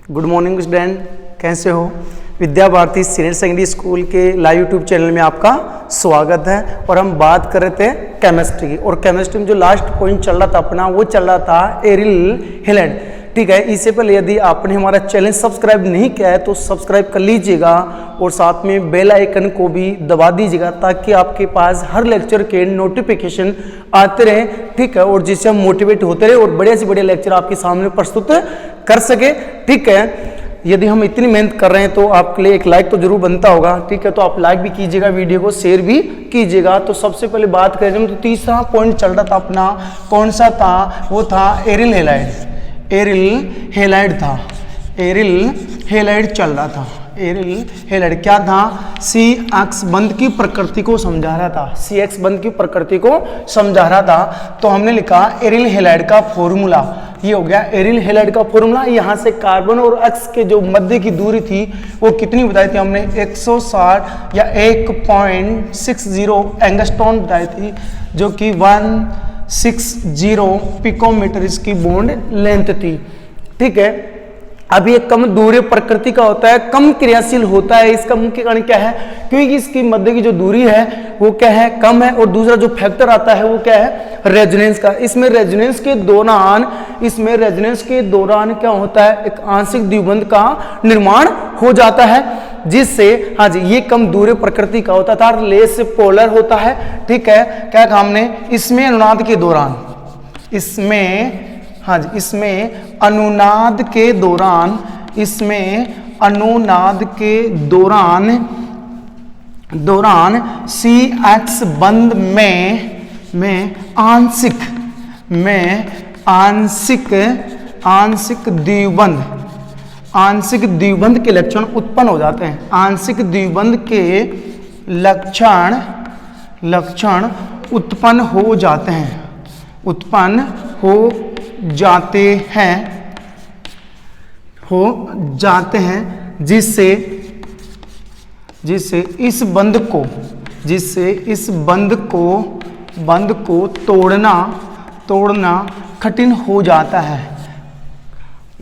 Good morning student, कैसे हो। Vidya Bharati senior secondary school के लाइव यूट्यूब चैनल में आपका स्वागत है। और हम बात कर रहे थे केमिस्ट्री की, और केमिस्ट्री में जो लास्ट पॉइंट चल रहा था अपना, वो चल रहा था एरिल हैलाइड। ठीक है, इससे पहले यदि आपने हमारा चैनल सब्सक्राइब नहीं किया है तो सब्सक्राइब कर लीजिएगा और साथ में बेल आइकन को भी दबा दीजिएगा ताकि आपके पास हर लेक्चर के नोटिफिकेशन आते रहे। ठीक है, और जिससे हम मोटिवेट होते रहे और बड़े से बड़े लेक्चर आपके सामने प्रस्तुत कर सके। ठीक है, यदि हम इतनी मेहनत कर रहे हैं तो आपके लिए एक लाइक तो जरूर बनता होगा। ठीक है, तो आप लाइक भी कीजिएगा, वीडियो को शेयर भी कीजिएगा। तो सबसे पहले बात करें तो तीसरा पॉइंट चल रहा था अपना, कौन सा था, वो था एरिल हैलाइड। एरिल हैलाइड था, एरिल हैलाइड चल रहा था। एरिल हैलाइड क्या था, CX बंध की प्रकृति को समझा रहा था, CX बंध की प्रकृति को समझा रहा था। तो हमने लिखा एरिल हैलाइड का फॉर्मूला, ये हो गया एरिल हैलाइड का फॉर्मूला। यहाँ से कार्बन और X के जो मध्य की दूरी थी वो कितनी बताई थी हमने, 160 या 1.60 एंगस्ट्रॉन बताई थी, जो कि 160 पिकोमीटर इसकी बॉन्ड लेंथ थी। ठीक है, अब ये कम दूरी प्रकृति का होता है, कम क्रियाशील होता है। इसका मुख्य कारण क्या है, क्योंकि इसकी मध्य की जो दूरी है वो क्या है, कम है। और दूसरा जो फैक्टर आता है वो क्या है, रेजोनेंस का। इसमें रेजोनेंस के दौरान क्या होता है, एक आंशिक द्विबंध का निर्माण हो जाता है, जिससे हाँ जी ये कम दूरी प्रकृति का होता था, लेस पोलर होता है। ठीक है, क्या कहा हमने, इसमें अनुनाद के दौरान, इसमें अनुनाद के दौरान CX बंध में आंशिक द्विबंध के लक्षण उत्पन्न हो जाते हैं। आंशिक द्विबंध के लक्षण उत्पन्न हो जाते हैं, जिससे इस बंध को तोड़ना कठिन हो जाता है।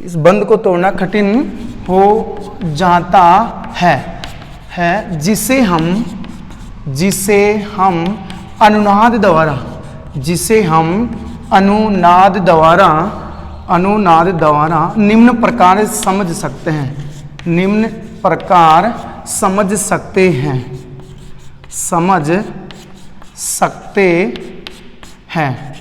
इस बंध को तोड़ना कठिन हो जाता है, जिसे हम अनुनाद द्वारा निम्न प्रकार समझ सकते हैं।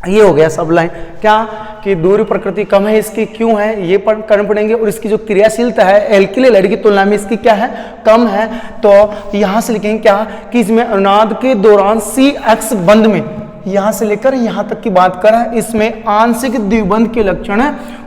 ये हो गया सब लाइन। क्या कि दूरी प्रकृति कम है इसकी, क्यों है ये करना पड़ेंगे। और इसकी जो क्रियाशीलता है एल्किल हैलाइड की तुलना में इसकी क्या है, कम है। तो यहां से लिखेंगे क्या कि इसमें अनुनाद के दौरान CX बंध में, यहां से लेकर यहां तक की बात कर रहा है, इसमें आंशिक द्विबंध के लक्षण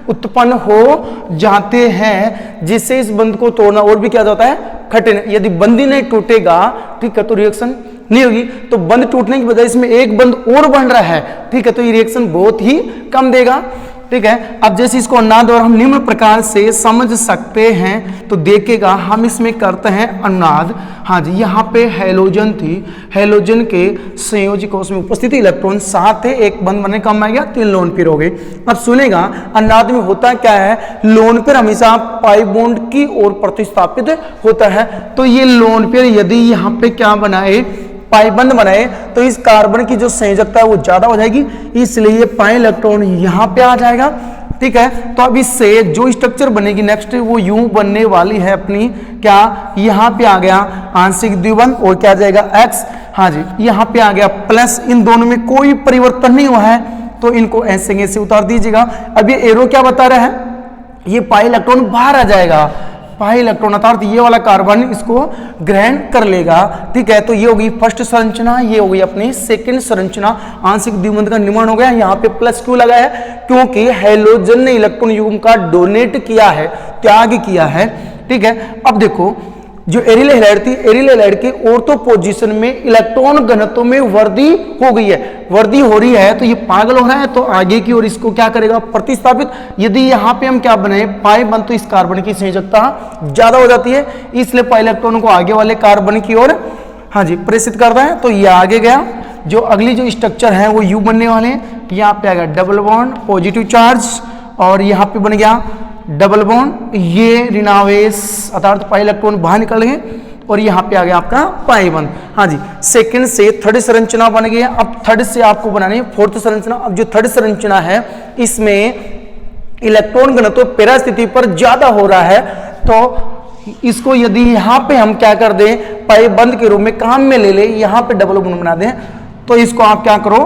उत्पन्न हो जाते हैं, जिससे इस बंध को तोड़ना और भी क्या जाता है, कठिन। यदि बंध ही नहीं टूटेगा, ठीक है, तो रिएक्शन नहीं होगी। तो बंध टूटने की बजाय इसमें एक बंध और बन रहा है, ठीक है, तो ये रिएक्शन बहुत ही कम देगा। ठीक है, अब जैसे इसको अनुनाद और हम निम्न प्रकार से समझ सकते हैं, तो देखेगा हम इसमें करते हैं अनुनाद। हाँ जी, यहाँ पे हैलोजन थी, हैलोजन के संयोजी कोश में उपस्थित इलेक्ट्रॉन 7 थे, एक बंध बनने कम आ गया, 3 लोन पेयर हो गए। अब सुनेगा अनुनाद में होता क्या है, लोन पेयर हमेशा पाई बॉन्ड की ओर प्रतिस्थापित होता है। तो ये लोन पेयर यदि यहाँ पे क्या बनाए, पाई बंध बनाए, तो इस कार्बन की जो संयोजकता है वो ज्यादा हो जाएगी, इसलिए पाई इलेक्ट्रॉन यहाँ पे आ जाएगा। ठीक है, तो अब इससे जो स्ट्रक्चर बनेगी नेक्स्ट वो यूं बनने वाली है अपनी, क्या यहाँ पे आ गया आंशिक द्विबंध और क्या आ जाएगा X। हाँ जी, यहाँ पे आ गया प्लस, इन दोनों में कोई परिवर्तन नहीं हुआ है, तो इनको ऐसे ऐसे उतार दीजिएगा। अब ये एरो क्या बता रहा है, ये पाई इलेक्ट्रॉन बाहर आ जाएगा, पाई इलेक्ट्रॉन अर्थात ये वाला कार्बन इसको ग्रहण कर लेगा। ठीक है, तो ये होगी फर्स्ट संरचना, ये होगी अपनी सेकंड संरचना। आंशिक द्विबंध का निर्माण हो गया। यहाँ पे प्लस क्यों लगा है, क्योंकि हैलोजन ने इलेक्ट्रॉन युग्म का डोनेट किया है, त्याग किया है। ठीक है, अब देखो जो एरिल हैलाइड थी, एरिल हैलाइड के ऑर्थो पोजीशन में इलेक्ट्रॉन घनत्व में वृद्धि हो गई है, वृद्धि हो रही है, तो ये पागल हो रहा है, तो आगे की ओर इसको क्या करेगा, प्रतिस्थापित। यदि यहाँ पे हम क्या बने पाई बन, तो इस कार्बन की संयोजकता ज्यादा हो जाती है, इसलिए पाई इलेक्ट्रॉन को आगे वाले कार्बन की ओर हाँ जी प्रेषित करता है। तो ये आगे गया, जो अगली जो स्ट्रक्चर है वो यू बनने वाले हैं। यहाँ पे आ गया डबल बॉन्ड पॉजिटिव चार्ज, और यहाँ पे बन गया डबल बॉन्ड, ये ऋणावेश अर्थात पाई इलेक्ट्रॉन बाहर निकल गए और यहाँ पे आ गया आपका पाई बंद। हाँ जी, सेकंड से थर्ड संरचना बन गई है। अब थर्ड से आपको बनानी है फोर्थ संरचना। अब जो थर्ड संरचना है इसमें इलेक्ट्रॉन घनत्व पैरा स्थिति पर ज्यादा हो रहा है, तो इसको यदि यहाँ पे हम क्या कर दें, पाई बंद के रूप में काम में ले ले, यहाँ पे डबल बॉन्ड बना दें, तो इसको आप क्या करो,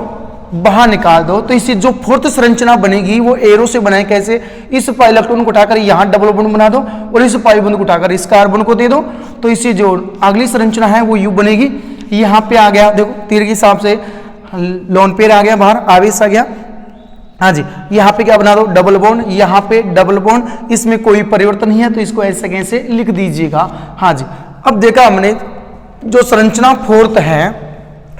बाहर निकाल दो। तो इससे जो फोर्थ संरचना बनेगी वो एरो से बनाए। कैसे, इस पाई इलेक्ट्रॉन को उठाकर यहाँ डबल बॉन्ड बना दो और इस पाई बॉन्ड को उठाकर इस कार्बन को दे दो, तो इससे जो अगली संरचना है वो यू बनेगी। यहाँ पे आ गया, देखो तीर के हिसाब से लोन पेयर आ गया बाहर, आवेश आ गया। हाँ जी, यहाँ पे क्या बना दो, डबल बॉन्ड, यहाँ पे डबल बॉन्ड, इसमें कोई परिवर्तन नहीं है तो इसको ऐसे कैसे लिख दीजिएगा। हाँ जी, अब देखा हमने जो संरचना फोर्थ है,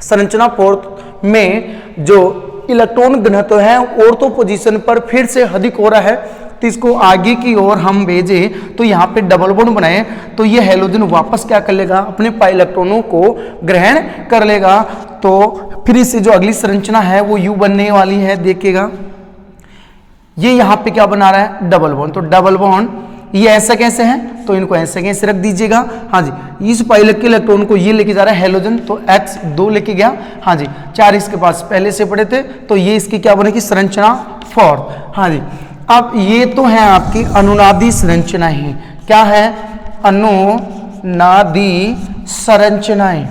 संरचना फोर्थ में जो इलेक्ट्रॉन घनत्व है ऑर्थो पोजीशन पर फिर से अधिक हो रहा है, तो इसको आगे की ओर हम भेजे तो यहाँ पे डबल बॉन्ड बनाए तो ये हैलोजन वापस क्या कर लेगा, अपने पाई इलेक्ट्रॉनों को ग्रहण कर लेगा। तो फिर इससे जो अगली संरचना है वो यू बनने वाली है, देखिएगा ये यहाँ पे क्या बना रहा है, डबल बॉन्ड। तो डबल बॉन्ड ये ऐसा कैसे है, तो इनको ऐसे कैसे रख दीजिएगा। हाँ जी, इस पाई के इलेक्ट्रॉन को ये लेके जा रहा है हैलोजन, तो X 2 लेके गया। हाँ जी, 4 इसके पास पहले से पड़े थे, तो ये इसकी क्या बनेगी, संरचना फोर्थ। हाँ जी, अब ये तो है आपकी अनुनादी संरचनाएं। क्या है, अनुनादी संरचनाएं,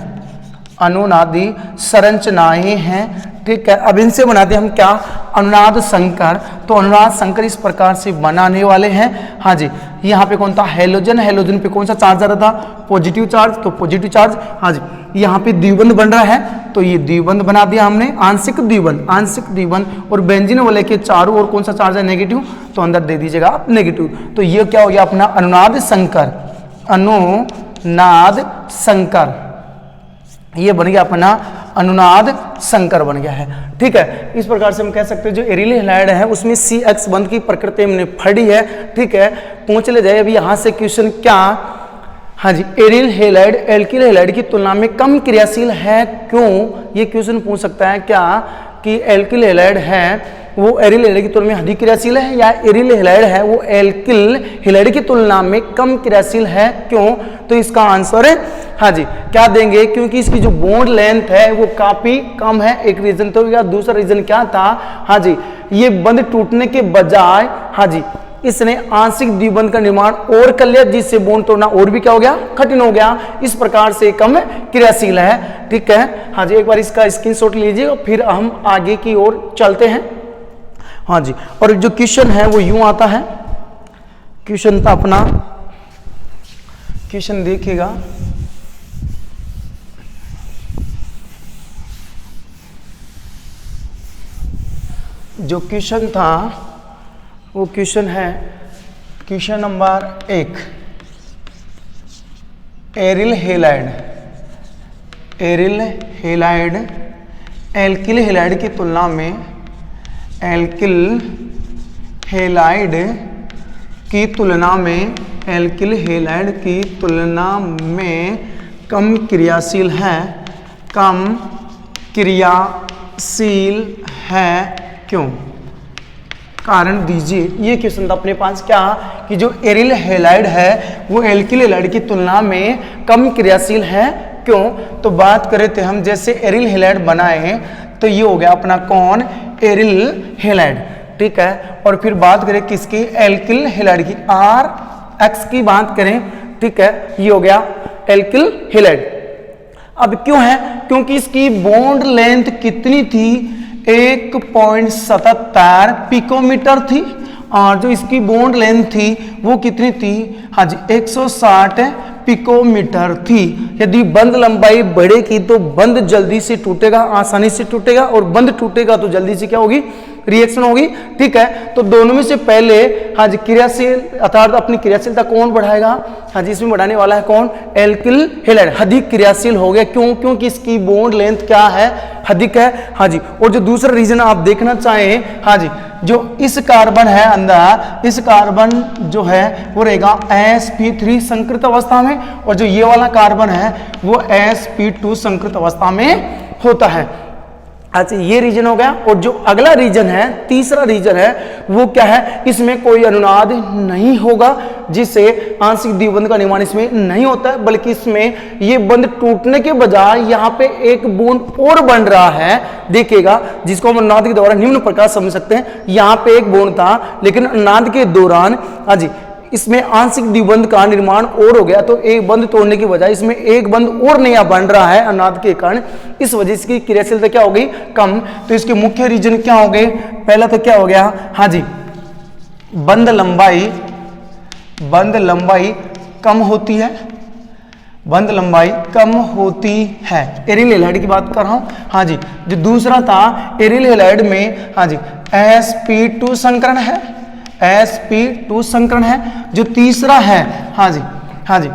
अनुनादी संरचनाएं हैं। ठीक है, अब इनसे बनाते हम क्या, अनुनाद संकर। तो अनुनाद संकर इस प्रकार से बनाने वाले हैं। हाँ जी, यहाँ पे कौन था, हैलोजन, हैलोजन पे कौन सा चार्ज आ रहा था, पॉजिटिव चार्ज, तो पॉजिटिव चार्ज। हाँ जी, यहाँ पे द्विबंध बन रहा है तो ये द्विबंध बना दिया हमने, आंशिक द्विबंध, आंशिक द्विबंध। और बेंजीन वाले के चारों ओर कौन सा चार्ज है, नेगेटिव, तो अंदर दे दीजिएगा आप नेगेटिव। तो ये क्या हो गया अपना अनुनाद संकर, अनुनाद संकर, ये बन गया अपना अनुनाद संकर बन गया है। ठीक है, इस प्रकार से हम कह सकते हैं जो एरिल हैलाइड है उसमें CX बंध की प्रकृति हमने पढ़ी है। ठीक है, पूछ ले जाए अभी यहाँ से क्वेश्चन क्या, हाँ जी, एरिल हैलाइड एल्किल हैलाइड की तुलना में कम क्रियाशील है क्यों, ये क्वेश्चन पूछ सकता है क्या कि एल्किल हैलाइड है वो एरिल हैलाइड की तुलना में अधिक क्रियाशील है, या एरिल हैलाइड है वो एल्किल हैलाइड की तुलना में कम क्रियाशील है क्यों। तो इसका आंसर है हाँ जी क्या देंगे, क्योंकि इसकी जो बॉन्ड लेंथ है वो काफी कम है, एक रीजन तो या दूसरा रीजन क्या था, हाँ जी ये बंध टूटने के बजाय हाँ जी इसने आंशिक द्विबंध का निर्माण और कर लिया, जिससे बॉन्ड तोड़ना और भी क्या हो गया, कठिन हो गया। इस प्रकार से कम क्रियाशील है। ठीक है, हाँ जी एक बार इसका स्क्रीनशॉट लीजिए फिर हम आगे की ओर चलते हैं। हाँ जी, और जो क्वेश्चन है वो यूं आता है, क्वेश्चन था अपना, क्वेश्चन देखिएगा, जो क्वेश्चन था वो क्वेश्चन है question number 1, aryl halide, aryl halide alkyl halide की तुलना में, एल्किल हैलाइड की तुलना में, एल्किल हैलाइड की तुलना में कम क्रियाशील है, कम क्रियाशील है क्यों, कारण दीजिए। ये क्वेश्चन था अपने पास क्या कि जो एरिल हैलाइड है वो एल्किल हैलाइड की तुलना में कम क्रियाशील है क्यों। तो बात करे थे हम जैसे एरिल हैलाइड बनाए तो ये हो गया अपना कौन, एरिल हैलाइड। ठीक है, और फिर बात करें किसकी, एल्किल हैलाइड की, RX की बात करें। ठीक है, ये हो गया एल्किल हैलाइड। अब क्यों है, क्योंकि इसकी बॉन्ड लेंथ कितनी थी, 1.77 पिकोमीटर थी, और जो इसकी बॉन्ड लेंथ थी वो कितनी थी, हाँ जी 160 पिकोमीटर थी। यदि बंध लंबाई बढ़ेगी तो बंध जल्दी से टूटेगा, आसानी से टूटेगा, और बंध टूटेगा तो जल्दी से क्या होगी, रिएक्शन होगी। ठीक है, तो दोनों में से पहले हाँ जी क्रियाशील अर्थात अपनी क्रियाशीलता कौन बढ़ाएगा, हाँ जी इसमें बढ़ाने वाला है कौन, एल्किल हैलाइड अधिक क्रियाशील हो गया। क्यों, क्योंकि इसकी बॉन्ड लेंथ क्या है, अधिक है। हाँ जी, और जो दूसरा रीजन आप देखना चाहें, हाँ जी जो इस कार्बन है अंदर, इस कार्बन जो है वो रहेगा sp3 संकृत अवस्था में, और जो ये वाला कार्बन है वो sp2 संकृत अवस्था में होता है। अच्छा, ये रीजन हो गया। और जो अगला रीजन है, तीसरा रीजन है, वो क्या है, इसमें कोई अनुनाद नहीं होगा, जिससे आंशिक द्विबंध का निर्माण इसमें नहीं होता है, बल्कि इसमें ये बंध टूटने के बजाय यहाँ पे एक बूंद और बन रहा है, देखिएगा, जिसको हम अनुनाद के द्वारा निम्न प्रकार समझ सकते हैं। यहाँ पे एक बूंद था, लेकिन अनुनाद के दौरान हाँ जी इसमें आंशिक द्विबंध का निर्माण और हो गया, तो एक बंध तोड़ने की बजाय इसमें एक बंध और नया बन रहा है अनुनाद के कारण। इस वजह से इसकी क्रियाशीलता क्या हो गई, कम। तो इसके मुख्य रीजन क्या हो गए, पहला तो क्या हो गया, हाँ जी, बंध लंबाई कम होती है, बंध लंबाई कम होती है। एरिल हैलाइड की बात कर रहा हूं, हाँ जी। जो दूसरा था एरिल हैलाइड में, हाँ जी, sp2 संकरण है, sp2 संकरण है। जो तीसरा है, हाँ जी, हाँ जी,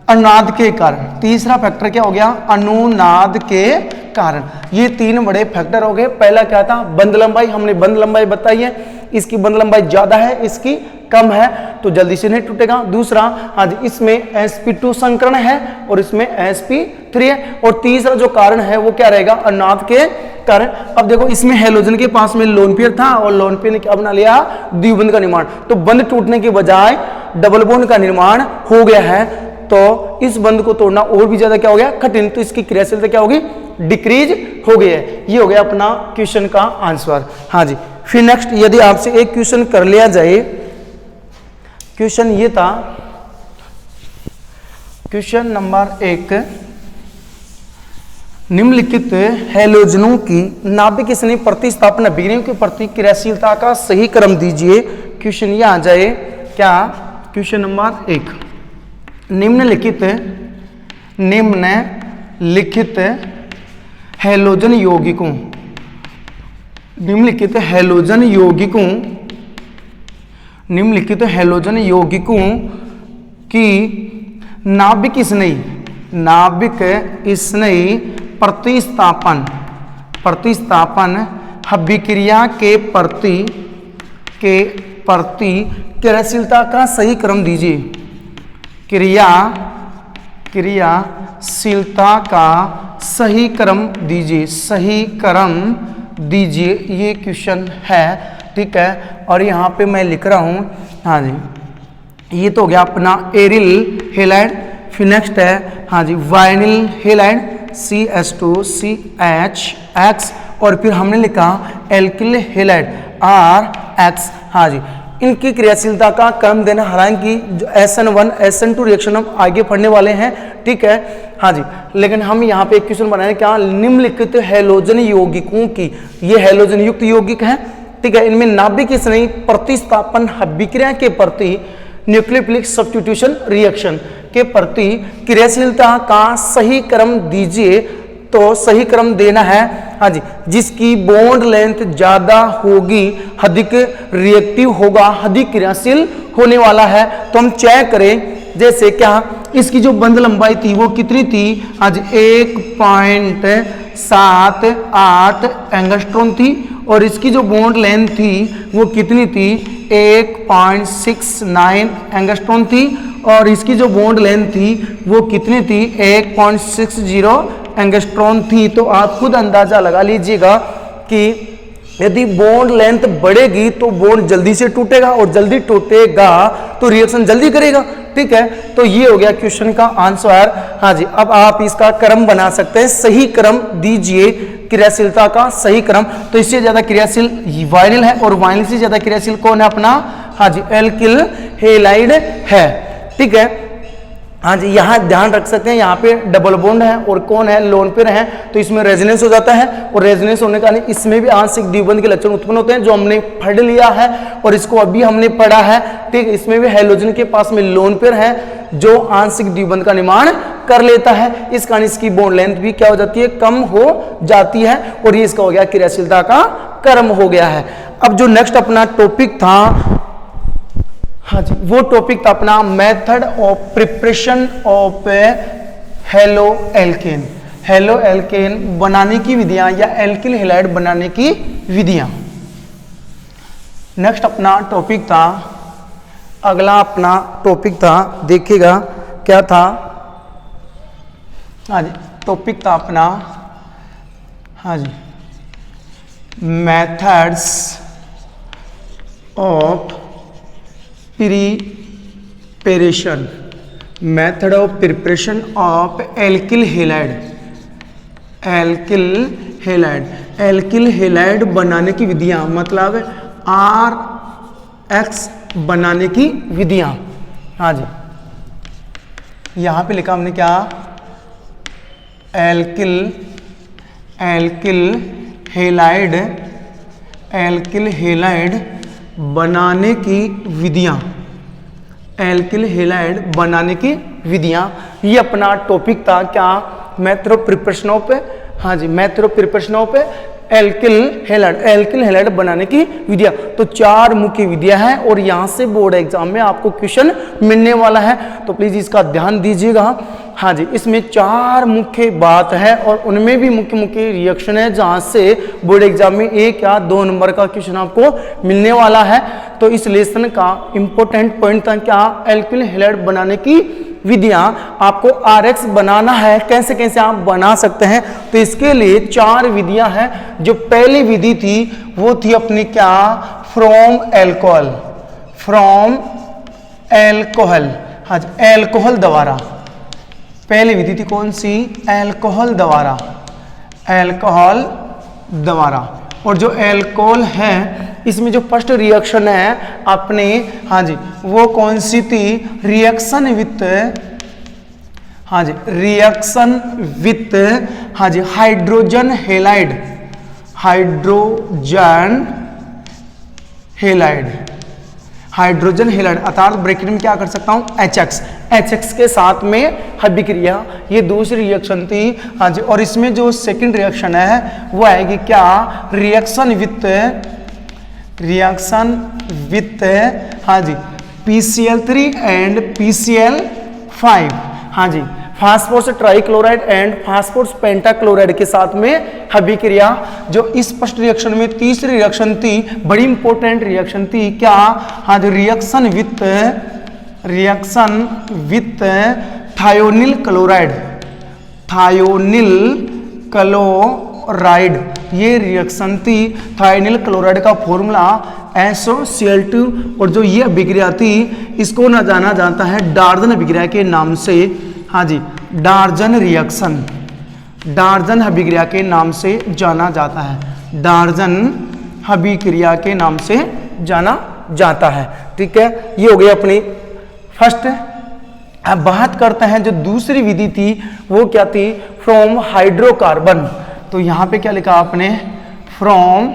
अनुनाद के कारण, तीसरा फैक्टर क्या हो गया, अनुनाद के कारण। ये तीन बड़े फैक्टर हो गए। पहला क्या था, बंध लंबाई, हमने बंध लंबाई बताई है, इसकी बंध लंबाई ज्यादा है, इसकी कम है, तो जल्दी से नहीं टूटेगा। दूसरा, हाँ जी, इसमें sp2 संकरण है और इसमें sp3 है। और तीसरा जो कारण है वो क्या रहेगा, अनुनाद के कारण। अब देखो, इसमें हैलोजन के पास में लोन पेयर था और लोन पेयर ने क्या बना लिया, द्विबंध का निर्माण। तो बंध टूटने के बजाय डबल बॉन्ड का निर्माण हो गया है, तो इस बंध को तोड़ना और भी ज्यादा क्या हो गया, कठिन। तो इसकी क्रियाशीलता क्या होगी, डिक्रीज हो गई है। ये हो गया अपना क्वेश्चन का आंसर। हाँ जी, फिर नेक्स्ट यदि आपसे एक क्वेश्चन कर लिया जाए, क्वेश्चन ये था, क्वेश्चन नंबर 1, निम्नलिखित हैलोजनों की नाभिक स्नेह प्रतिस्थापन अभिक्रियाओं की प्रतिक्रियाशीलता का सही क्रम दीजिए। क्वेश्चन ये आ जाए क्या, क्वेश्चन नंबर 1, निम्नलिखित हैलोजन यौगिकों, निम्नलिखित हैलोजन यौगिकों की नाभिक स्नेही प्रतिस्थापन अभिक्रिया के प्रति क्रियाशीलता का सही क्रम दीजिए। क्रियाशीलता का सही क्रम दीजिए, ये क्वेश्चन है, ठीक है। और यहाँ पे मैं लिख रहा हूँ, हाँ जी, ये तो हो गया अपना एरिल हैलाइड। फिर नेक्स्ट है, हाँ जी, वाइनिल हैलाइड CH2CHX, और फिर हमने लिखा एल्किल हैलाइड RX। हाँ जी, इनकी क्रियाशीलता का क्रम देना, हालांकि जो SN1 SN2 रिएक्शन हम आगे पढ़ने वाले हैं, ठीक है। हाँ जी, लेकिन हम यहाँ पे एक क्वेश्चन बनाए क्या, निम्नलिखित हैलोजन यौगिकों की, ये हैलोजन युक्त यौगिक हैं, ठीक है, इनमें नाभिक स्नेही प्रतिस्थापन अभिक्रिया के प्रति न्यूक्लियोफिलिक सब्स्टिट्यूशन रिएक्शन के प्रति क्रियाशीलता का सही क्रम दीजिए। तो सही क्रम देना है, हाँ जी, जिसकी बॉन्ड लेंथ ज्यादा होगी, अधिक रिएक्टिव होगा, अधिक क्रियाशील होने वाला है। तो हम चेक करें, जैसे क्या, इसकी जो बंध लंबाई थी वो कितनी थी, आज 1.78 एंगस्ट्रॉन थी, और इसकी जो बॉन्ड लेंथ थी वो कितनी थी, 1.69 एंगस्ट्रॉन थी, और इसकी जो बॉन्ड लेंथ थी वो कितनी थी, 1.60 एंगस्ट्रॉन थी। तो आप खुद अंदाजा लगा लीजिएगा कि यदि बॉन्ड लेंथ बढ़ेगी तो बॉन्ड जल्दी से टूटेगा, और जल्दी टूटेगा तो रिएक्शन जल्दी करेगा, ठीक है। तो ये हो गया क्वेश्चन का आंसर। हाँ जी, अब आप इसका क्रम बना सकते हैं, सही क्रम दीजिए, क्रियाशीलता का सही क्रम। तो इससे ज्यादा क्रियाशील वाइनिल है, और वाइनिल से ज्यादा क्रियाशील कौन है अपना, हाँ जी, एल्किल हैलाइड है, ठीक है। हाँ जी, यहाँ ध्यान रख सकते हैं, यहाँ पे डबल बॉन्ड है और कौन है, लोन पेयर है, तो इसमें रेजोनेंस हो जाता है, और रेजोनेंस होने का कारण इसमें भी आंशिक द्विबंध के लक्षण उत्पन्न होते हैं, जो हमने पढ़ लिया है और इसको अभी हमने पढ़ा है, ठीक। इसमें भी हैलोजन के पास में लोन पेयर है जो आंशिक द्विबंध का निर्माण कर लेता है, इस कारण इसकी बॉन्ड लेंथ भी क्या हो जाती है, कम हो जाती है, और ये इसका हो गया क्रियाशीलता का क्रम हो गया है। अब जो नेक्स्ट अपना टॉपिक था, हाँ जी, वो टॉपिक था अपना method of preparation of halo alkane, halo alkane बनाने की विधियां या एल्किल हैलाइड बनाने की विधियां। नेक्स्ट अपना टॉपिक था, अगला अपना टॉपिक था, देखिएगा क्या था, हाँ जी, टॉपिक था अपना, हाँ जी, methods of preparation, method of preparation of alkyl halide, alkyl halide, alkyl halide बनाने की विधियां, मतलब RX बनाने की विधियां। हाँ जी, यहां पे लिखा हमने क्या, एल्किल हेलाइड, एल्किल हेलाइड बनाने की विधियां, एल्किल हेलाइड बनाने की विधियां, ये अपना टॉपिक था क्या, मेथड ऑफ प्रिपरेशन ऑफ, हाँ जी, method of preparation of alkyl halide बनाने की विधियां। तो 4 मुख्य विधियां हैं और यहां से बोर्ड एग्जाम में आपको क्वेश्चन मिलने वाला है, तो प्लीज इसका ध्यान दीजिएगा। हाँ जी, इसमें 4 मुख्य बात है और उनमें भी मुख्य रिएक्शन है, जहां से बोर्ड एग्जाम में 1 या 2 नंबर का क्वेश्चन आपको मिलने वाला है। तो इस लेसन का इंपॉर्टेंट पॉइंट था क्या, एल्किल हेलाइड बनाने की विधियां। आपको RX बनाना है, कैसे कैसे आप बना सकते हैं, तो इसके लिए 4 विधियां हैं। जो पहली विधि थी वो थी अपनी क्या, फ्रॉम एल्कोहल, फ्रॉम एल्कोहल, हाँ जी, एल्कोहल द्वारा। पहली विधि थी कौन सी, एल्कोहल द्वारा, एल्कोहल द्वारा। और जो एल्कोहल है इसमें जो फर्स्ट रिएक्शन है अपने, हाँ जी, वो कौन सी थी, रिएक्शन विथ, हाँ जी, रिएक्शन विथ, हाँ जी, hydrogen halide, hydrogen halide, hydrogen halide, अर्थात ब्रैकेट में क्या कर सकता हूं, HX के साथ में अभिक्रिया, ये दूसरी रिएक्शन थी। हाँ जी, और इसमें जो सेकंड रिएक्शन है वो आएगी क्या, रिएक्शन विथ, हाँ जी, PCl3 एंड PCl5, हाँ जी, phosphorus trichloride and phosphorus pentachloride के साथ में अभिक्रिया। जो इस फर्स्ट रिएक्शन में तीसरी रिएक्शन थी, बड़ी इंपॉर्टेंट रिएक्शन थी क्या, हाँ जी, reaction with thionyl chloride, thionyl chloride, ये रिएक्शन थी। थायोनिल क्लोराइड का फॉर्मूला SOCl2, और जो ये अभिक्रिया थी इसको ना जाना जाता है डार्जन अभिक्रिया के नाम से। हाँ जी, डार्जन रिएक्शन, डार्जन अभिक्रिया के नाम से जाना जाता है, डार्जन अभिक्रिया के नाम से जाना जाता है। ठीक है, ये हो गई अपनी फर्स्ट। अब बात करते हैं जो दूसरी विधि थी वो क्या थी, फ्रॉम हाइड्रोकार्बन। तो यहां पे क्या लिखा आपने, फ्रॉम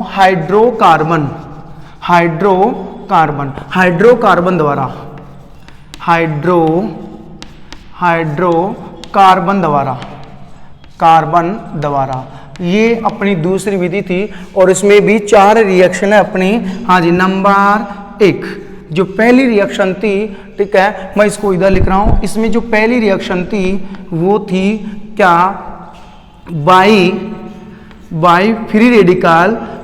हाइड्रोकार्बन, हाइड्रोकार्बन द्वारा, हाइड्रोकार्बन द्वारा, ये अपनी दूसरी विधि थी। और इसमें भी 4 रिएक्शन है अपनी। हाँ जी, नंबर 1 जो पहली रिएक्शन थी, ठीक है, मैं इसको इधर लिख रहा हूं। इसमें जो पहली रिएक्शन थी वो थी क्या, by free radical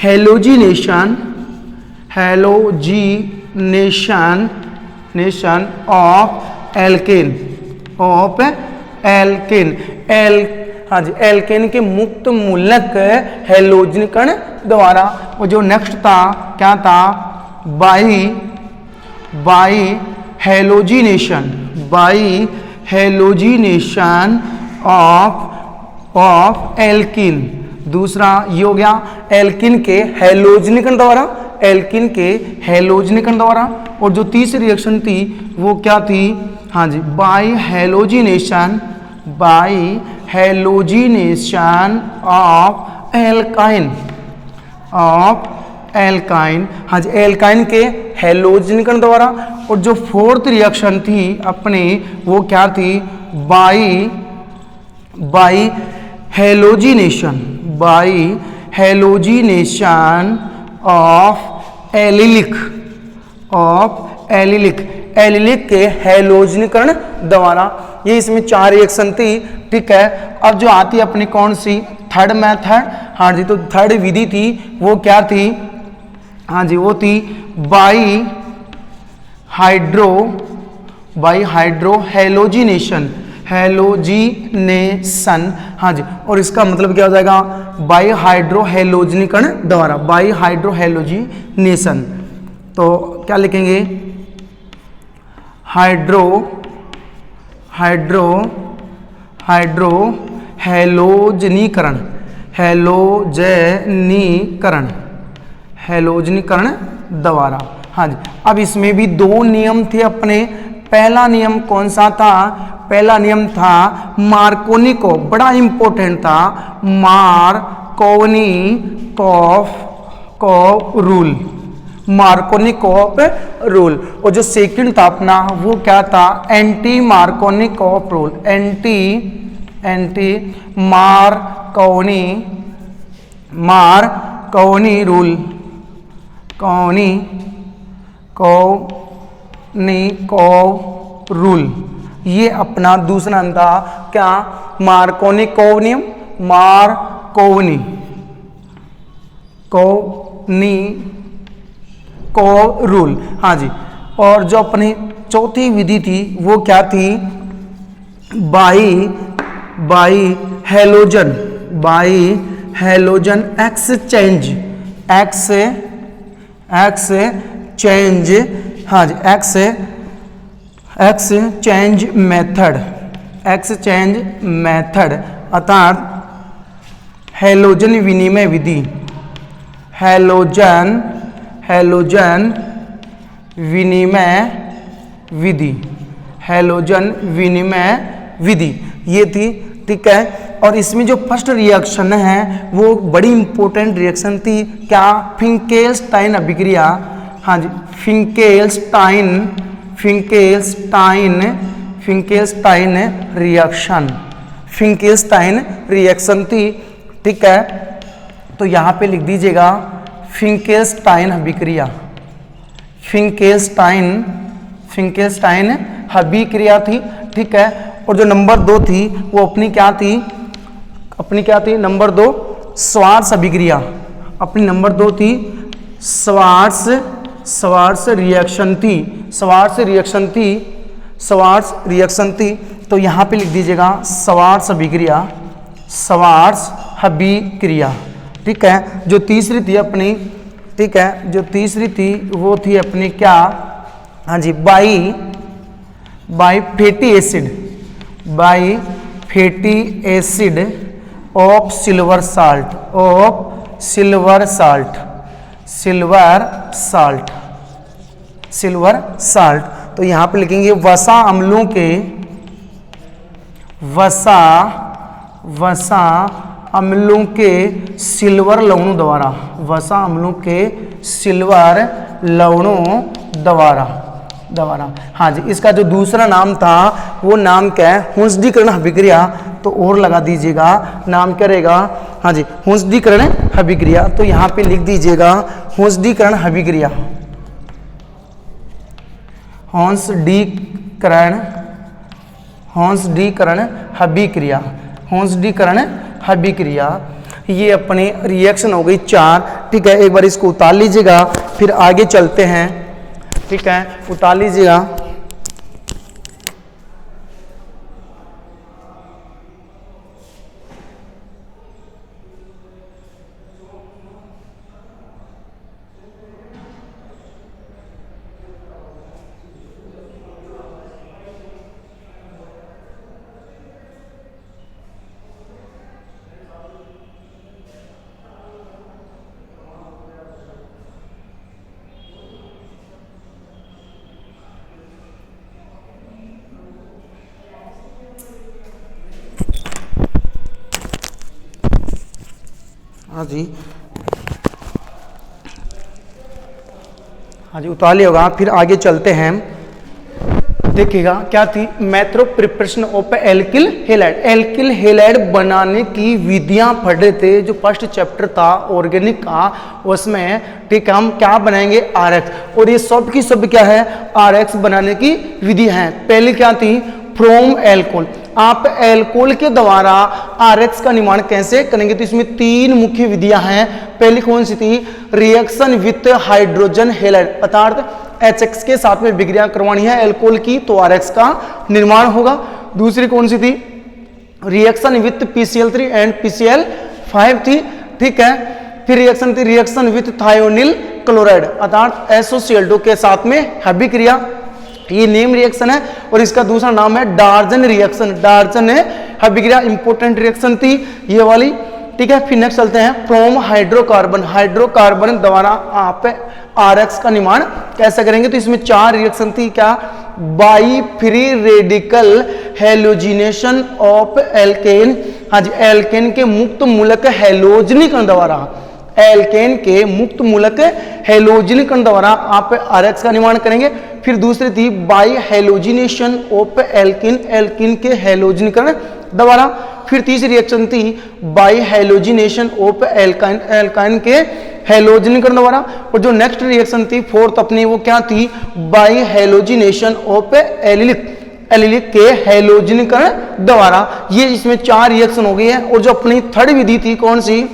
halogenation of alkene, हाँ जी, एल्केन के मुक्त मूलक हेलोजनीकरण द्वारा। और जो नेक्स्ट था क्या था, बाई हेलोजिनेशन ऑफ एल्किन। दूसरा ये हो गया एल्किन के हेलोजनीकरण द्वारा, और जो तीसरी रिएक्शन थी वो क्या थी, हाँ जी, बाई हेलोजिनेशन ऑफ एल्काइन, हाँ जी, एल्काइन के हेलोजनीकरण द्वारा। और जो फोर्थ रिएक्शन थी अपने वो क्या थी, बाई हेलोजिनेशन ऑफ एलिलिक के हेलोजनीकरण द्वारा। ये इसमें 4 रिएक्शन थी। ठीक है, अब जो आती है अपनी कौन सी, थर्ड मेथड। हाँ जी, तो थर्ड विधि थी वो क्या थी, हाँ जी, वो थी बाई हाइड्रो हेलोजिनेशन हैलोजिनेशन। हाँ जी, और इसका मतलब क्या हो जाएगा, बाई हाइड्रोहेलोजनीकरण द्वारा, बाई हाइड्रोहेलोजिनेशन। तो क्या लिखेंगे, हाइड्रोहेलोजनीकरण, हैलोजनीकरण द्वारा। हाँ जी, अब इसमें भी दो नियम थे अपने। पहला नियम कौन सा था, पहला नियम था मार्कोनिकोव, बड़ा इंपॉर्टेंट था, मार्कोनिकोव रूल, मार्कोनिकोव रूल। और जो सेकंड था अपना वो क्या था, anti Markovnikov rule, anti Markovnikov rule, Markovnikov rule. ये अपना दूसरा नाम था क्या, मार्कोनिकोव नियम, मार्कोनिकोव रूल। हाँ जी, और जो अपनी चौथी विधि थी वो क्या थी, बाई हैलोजन एक्सचेंज, हाँ जी, एक्सचेंज मेथड, अर्थात हैलोजन विनिमय विधि, हैलोजन विनिमय विधि, ये थी। ठीक है, और इसमें जो फर्स्ट रिएक्शन है वो बड़ी इंपॉर्टेंट रिएक्शन थी, क्या, फिंकेल्स्टाइन अभिक्रिया। हाँ जी, फिंकेल्स्टाइन रिएक्शन थी। ठीक है, तो यहाँ पे लिख दीजिएगा फिंकेल्स्टाइन अभिक्रिया, फिंकेल्स्टाइन अभिक्रिया थी। ठीक है, और जो नंबर 2 थी वो अपनी क्या थी, नंबर 2 स्वार्ट्स अभिक्रिया, अपनी नंबर 2 थी स्वार्ट्स रिएक्शन थी। तो यहाँ पे लिख दीजिएगा स्वार्ट्स अभिक्रिया। ठीक है, जो तीसरी थी अपनी, ठीक है, जो तीसरी थी वो थी अपनी क्या, हाँ जी, by fatty acid of silver salt. तो यहाँ पे लिखेंगे वसा अम्लों के सिल्वर लवणों द्वारा। हाँ जी, इसका जो दूसरा नाम था वो नाम क्या है, हुंसडीकरण अभिक्रिया। तो और लगा दीजिएगा, नाम क्या रहेगा, हाँ जी, हुंसडीकरण अभिक्रिया। तो यहाँ पे लिख दीजिएगा हुंसडीकरण अभिक्रिया, हुंसडीकरण अभिक्रिया। ये अपने रिएक्शन हो गई 4। ठीक है, एक बार इसको उतार लीजिएगा, फिर आगे चलते हैं। ठीक है, उतार लीजिएगा। हाँ जी उतार लिया होगा। फिर आगे चलते हैं, देखिएगा क्या थी, method of preparation of alkyl halide बनाने की विधियां पढ़ रहे थे। जो फर्स्ट चैप्टर था ऑर्गेनिक का, उसमें ठीक है हम क्या बनाएंगे, आरएक्स। और ये सब की सब क्या है, आरएक्स बनाने की विधि है। पहली क्या थी, फ्रॉम एल्कोहल, आप एल्कोहल के द्वारा आरएक्स का निर्माण कैसे करेंगे। तो इसमें 3 मुख्य विधियां हैं। पहली कौन सी थी, रिएक्शन विथ हाइड्रोजन हैलाइड, अर्थात HX के साथ में विक्रिया करवानी है एल्कोहल की, तो आरएक्स का निर्माण होगा। दूसरी कौन सी थी, reaction with PCl3 and PCl5 थी, ठीक है। फिर रिएक्शन थी रिएक्शन विथ थायोनिल क्लोराइड अर्थात SOCl2 के साथ में अभिक्रिया, ये नेम रिएक्शन है। और इसका दूसरा नाम है डार्जन रिएक्शन, डार्जन है अभिक्रिया, इंपॉर्टेंट रिएक्शन थी ये वाली, ठीक है। फिर नेक्स्ट चलते हैं फ्रॉम हाइड्रोकार्बन, हाइड्रोकार्बन द्वारा आप RX का निर्माण कैसे करेंगे, तो इसमें 4 रिएक्शन थी, क्या, by free radical halogenation of alkene, हाँ जी, एल्केन के मुक्त मूलक हेलोजनीकरण द्वारा, एल्केन के मुक्त मूलक हेलोजनीकरण द्वारा आप RX का निर्माण करेंगे। फिर दूसरी थी by halogenation of alkene, alkene के हेलोजनीकरण द्वारा। फिर तीसरी रिएक्शन थी by halogenation of alkyne, alkyne के हेलोजनीकरण द्वारा। और जो नेक्स्ट रिएक्शन थी फोर्थ अपनी, वो क्या थी, by halogenation of allylic, allylic के हेलोजनीकरण द्वारा। ये इसमें 4 रिएक्शन हो गई है। और जो अपनी थर्ड विधि थी कौन सी,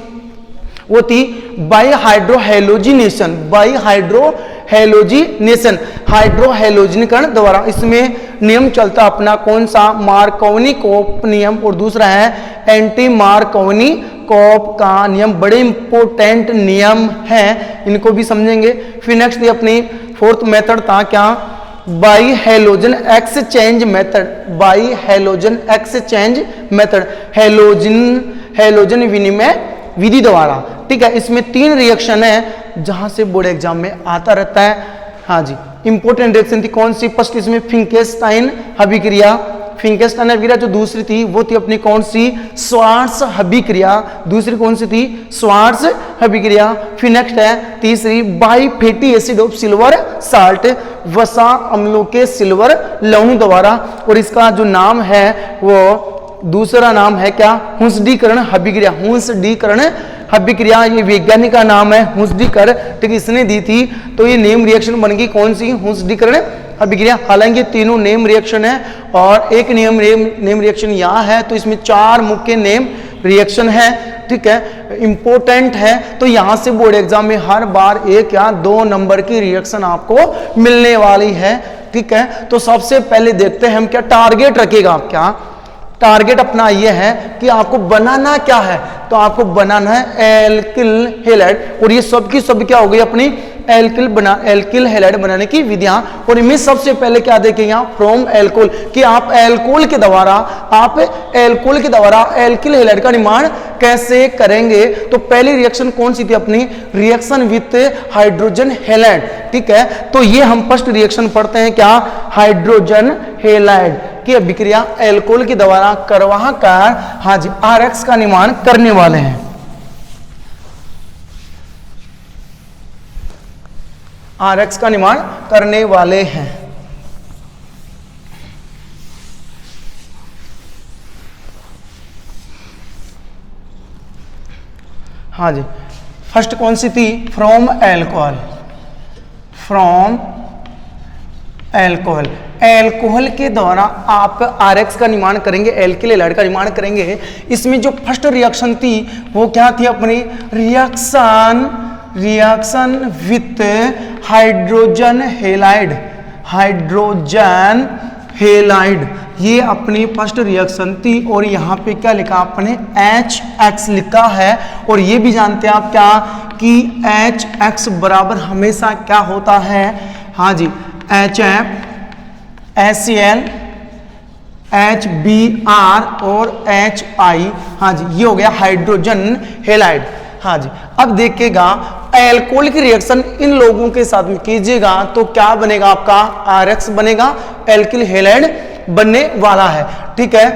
वो थी बाई हाइड्रोहेलोजिनेशन, बाई हाइड्रोहेलोजिनेशन, हाइड्रोहेलोजनीकरण द्वारा। इसमें नियम चलता अपना कौन सा, मार्कोनी-कोप नियम, और दूसरा है एंटी मार्कोनी-कोप का नियम, बड़े इंपॉर्टेंट नियम हैं, इनको भी समझेंगे। फिर नेक्स्ट अपनी फोर्थ मेथड था क्या, by halogen exchange method, by halogen exchange method, halogen विनिमय विधि द्वारा, ठीक है। इसमें 3 रिएक्शन है जहां से बोर्ड एग्जाम में आता रहता है, हाँ जी। इंपॉर्टेंट रिएक्शन थी कौन सी, फर्स्ट इसमें फिंकेस्टाइन अभिक्रिया, फिंकेस्टाइन अभिक्रिया। जो दूसरी थी वो थी अपनी कौन सी, स्वार्ट्ज अभिक्रिया, दूसरी कौन सी थी, स्वार्ट्ज अभिक्रिया। फिर नेक्स्ट है तीसरी by fatty acid of silver salt, वसा अम्लों के सिल्वर लवण द्वारा। और इसका जो नाम है वो दूसरा नाम है क्या, हुंसडीकरण अभिक्रिया, हुंसडीकरण अभिक्रिया, ये वैज्ञानिक का नाम है हुंसडीकर, ठीक, इसने दी थी। तो ये नेम रिएक्शन बन गई कौन सी, हुंसडीकरण अभिक्रिया। हालांकि तीनों नेम रिएक्शन है और एक नेम रिएक्शन यहाँ है, तो इसमें 4 मुख्य नेम रिएक्शन है, ठीक है, इंपॉर्टेंट है। तो यहाँ से बोर्ड एग्जाम में हर बार 1 या 2 नंबर की रिएक्शन आपको मिलने वाली है, ठीक है। तो सबसे पहले देखते हैं हम क्या टारगेट रखेगा, क्या टारगेट अपना ये है कि आपको बनाना क्या है, तो आपको बनाना है एल्किल हैलाइड। और ये सब की सब क्या हो गई अपनी एल्किल हैलाइड बनाने की विधियां। और इनमें सबसे पहले क्या देखेंगे आप, फ्रॉम एल्कोहल, कि आप एल्कोहल के द्वारा एल्किल हैलाइड का निर्माण कैसे करेंगे। तो पहली रिएक्शन कौन सी थी अपनी, रिएक्शन विथ हाइड्रोजन हैलाइड, ठीक है। तो ये हम फर्स्ट रिएक्शन पढ़ते हैं क्या, हाइड्रोजन हैलाइड की अभिक्रिया एल्कोहल के द्वारा करवा कर, हाँ जी, RX का निर्माण करने वाले हैं। RX का निर्माण करने वाले हैं। हाँ जी, फर्स्ट कौन सी थी, from alcohol, from alcohol, alcohol के द्वारा आप RX का निर्माण करेंगे, एल्किल हैलाइड का निर्माण करेंगे। इसमें जो फर्स्ट रिएक्शन थी वो क्या थी अपनी, reaction with hydrogen halide, hydrogen halide, ये अपनी फर्स्ट रिएक्शन थी। और यहाँ पे क्या लिखा आपने, HX लिखा है। और ये भी जानते हैं आप क्या, कि HX बराबर हमेशा क्या होता है, हाँ जी, HF, HCl, HBr और HI, हाँ जी, ये हो गया हाइड्रोजन हैलाइड। हाँ जी, अब देखिएगा एल्कोहल की रिएक्शन इन लोगों के साथ में कीजिएगा तो क्या बनेगा, आपका RX बनेगा, एल्किल हैलाइड बनने वाला है, ठीक है।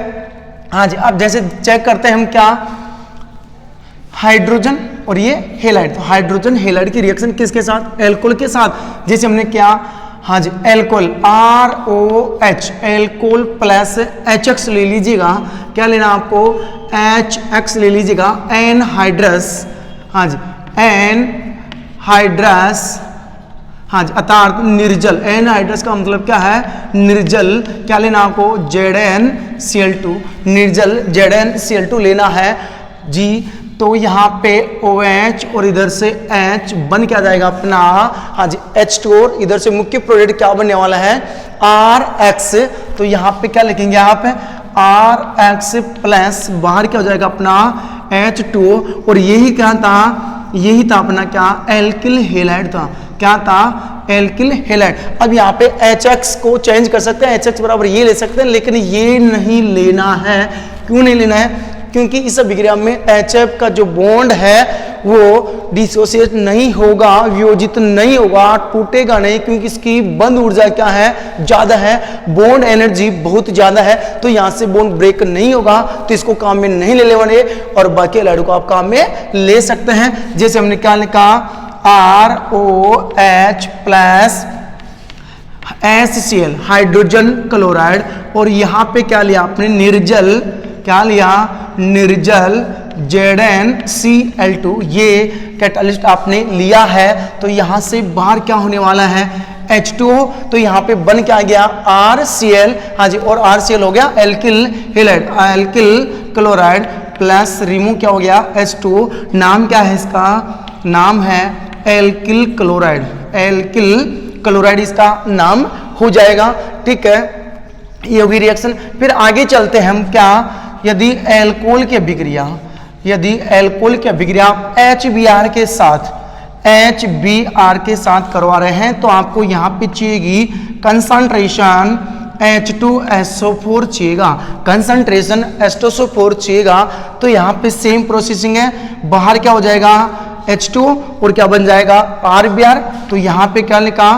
हाँ जी, अब जैसे चेक करते हैं हम क्या, हाइड्रोजन और ये हैलाइड, तो हाइड्रोजन हैलाइड की रिएक्शन किसके साथ, एल्कोहल के साथ। जैसे हमने क्या, हाँ जी, alcohol ROH, alcohol plus HX ले लीजिएगा, क्या लेना आपको, HX ले लीजिएगा, एनहाइड्रस, हाँ जी, एनहाइड्रस, हाँ जी, अर्थात निर्जल, एनहाइड्रस का मतलब क्या है, निर्जल, क्या लेना आपको, ZnCl2, निर्जल ZnCl2 लेना है जी। तो यहाँ पे OH और इधर से H बन क्या जाएगा अपना, हाँ जी, H2, और इधर से मुख्य प्रोडक्ट क्या बनने वाला है, RX। तो यहाँ पे क्या लिखेंगे आप, RX प्लस बाहर क्या हो जाएगा अपना H2O, और यही क्या था, यही था अपना क्या, एल्किल हैलाइड था। क्या था, एल्किल हैलाइड। अब यहाँ पे HX को चेंज कर सकते हैं, HX बराबर ये ले सकते हैं, लेकिन ये नहीं लेना है। क्यों नहीं लेना है, क्योंकि इस अभिक्रिया में HF का जो बॉन्ड है वो डिसोसिएट नहीं होगा, वियोजित नहीं होगा, टूटेगा नहीं, क्योंकि इसकी बंद ऊर्जा क्या है, ज्यादा है, बॉन्ड एनर्जी बहुत ज्यादा है, तो यहां से बॉन्ड ब्रेक नहीं होगा, तो इसको काम में नहीं ले लेने, और बाकी हैलाइड को आप काम में ले सकते हैं। जैसे हमने क्या लिखा, ROH plus HCl hydrogen chloride, और यहां पे क्या लिया आपने, निर्जल, क्या लिया, निर्जल ZnCl2, ये कैटालिस्ट आपने लिया है। तो यहां से बाहर क्या होने वाला है, H2O, तो यहां पे बन क्या गया, RCl, हाँ जी, और RCl हो गया alkyl halide, alkyl chloride plus remove क्या हो गया, H2O, नाम क्या है इसका, नाम है एल्किल क्लोराइड, एल्किल क्लोराइड इसका नाम हो जाएगा। ठीक है, ये होगी रिएक्शन। फिर आगे चलते हैं हम, क्या, यदि एल्कोहल की अभिक्रिया, यदि एल्कोहल की अभिक्रिया HBr के साथ, HBr के साथ करवा रहे हैं, तो आपको यहाँ पे चाहिएगी कंसंट्रेशन H2SO4 चाहिएगा, कंसंट्रेशन H2SO4 चाहिएगा। तो यहाँ पे सेम प्रोसेसिंग है, बाहर क्या हो जाएगा H2O, और क्या बन जाएगा RBr। तो यहाँ पे क्या लिखा,